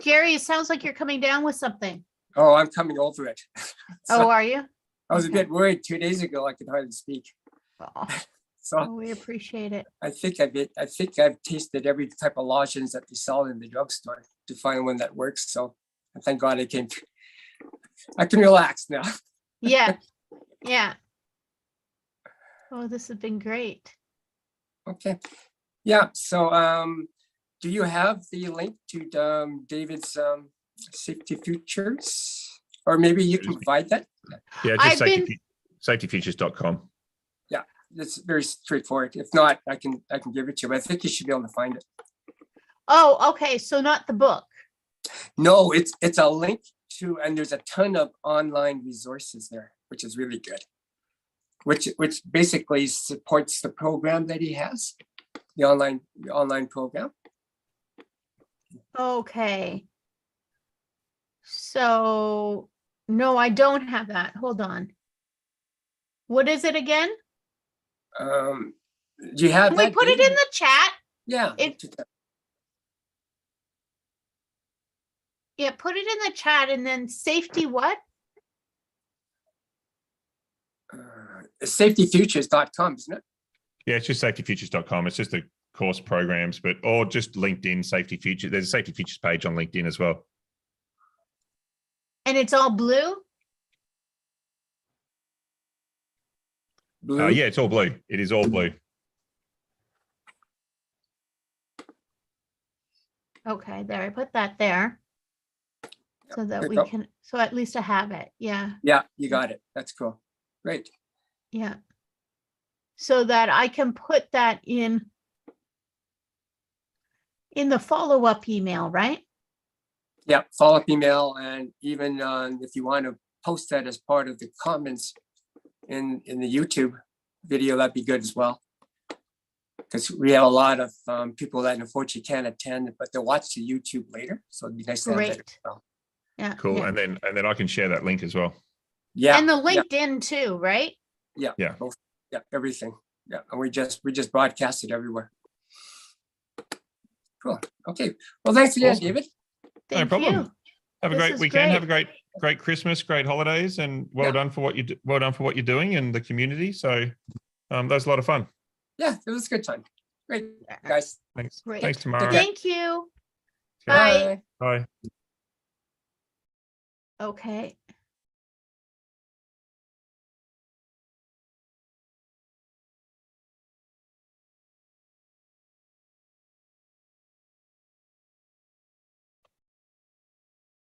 Gary, it sounds like you're coming down with something. Oh, I'm coming over it. Oh, are you? I was a okay. bit worried 2 days ago. I could hardly speak. Oh, So we appreciate it. I think I've tasted every type of lozenge that they sell in the drugstore to find one that works. So thank God I came. I can relax now. Yeah. Yeah. Oh, this has been great. Okay. Yeah. So do you have the link to David's Safety Futures? Or maybe you can provide that? Yeah, I've just been- safetyfutures.com. Yeah, it's very straightforward. If not, I can give it to you, but I think you should be able to find it. Oh, okay. So not the book. No, it's a link to, and there's a ton of online resources there, which is really good. Which basically supports the program that he has, the online program. Okay. So, no, I don't have that. Hold on. What is it again? Do you have Can we that? put it David? in the chat? Yeah. Yeah, put it in the chat and then safety what? Safetyfutures.com, isn't it? Yeah, it's just safetyfutures.com. It's just the course programs, or just LinkedIn Safety Futures. There's a Safety Futures page on LinkedIn as well. And it's all blue? Blue. Yeah, it's all blue. It is all blue. Okay, there, I put that there. So that there we you go. can, so at least I have it. Yeah, Yeah, you got it. That's cool. Great. yeah. So that I can put that in the follow-up email, right? Yeah, follow-up email, and even if you want to post that as part of the comments in the YouTube video, that'd be good as well. Because we have a lot of people that unfortunately can't attend, but they'll watch the YouTube later. So it'd be nice to have that as Great. well. Yeah. Cool. yeah. And then I can share that link as well. Yeah. And the yeah, LinkedIn too, right? Yeah. Yeah. Both. Yeah. Everything. Yeah. And we just broadcast it everywhere. Cool. Okay. Well, thanks again, Awesome. David. Thank problem. you. Have a This great is weekend. Have a great. great Christmas, great holidays, and well Yeah. done for what you're doing in the community. So that was a lot of fun. Yeah, it was a good time. Great, guys. Thanks. Great. Thanks, Tamara. Thank you. Okay. Bye. Bye. Okay.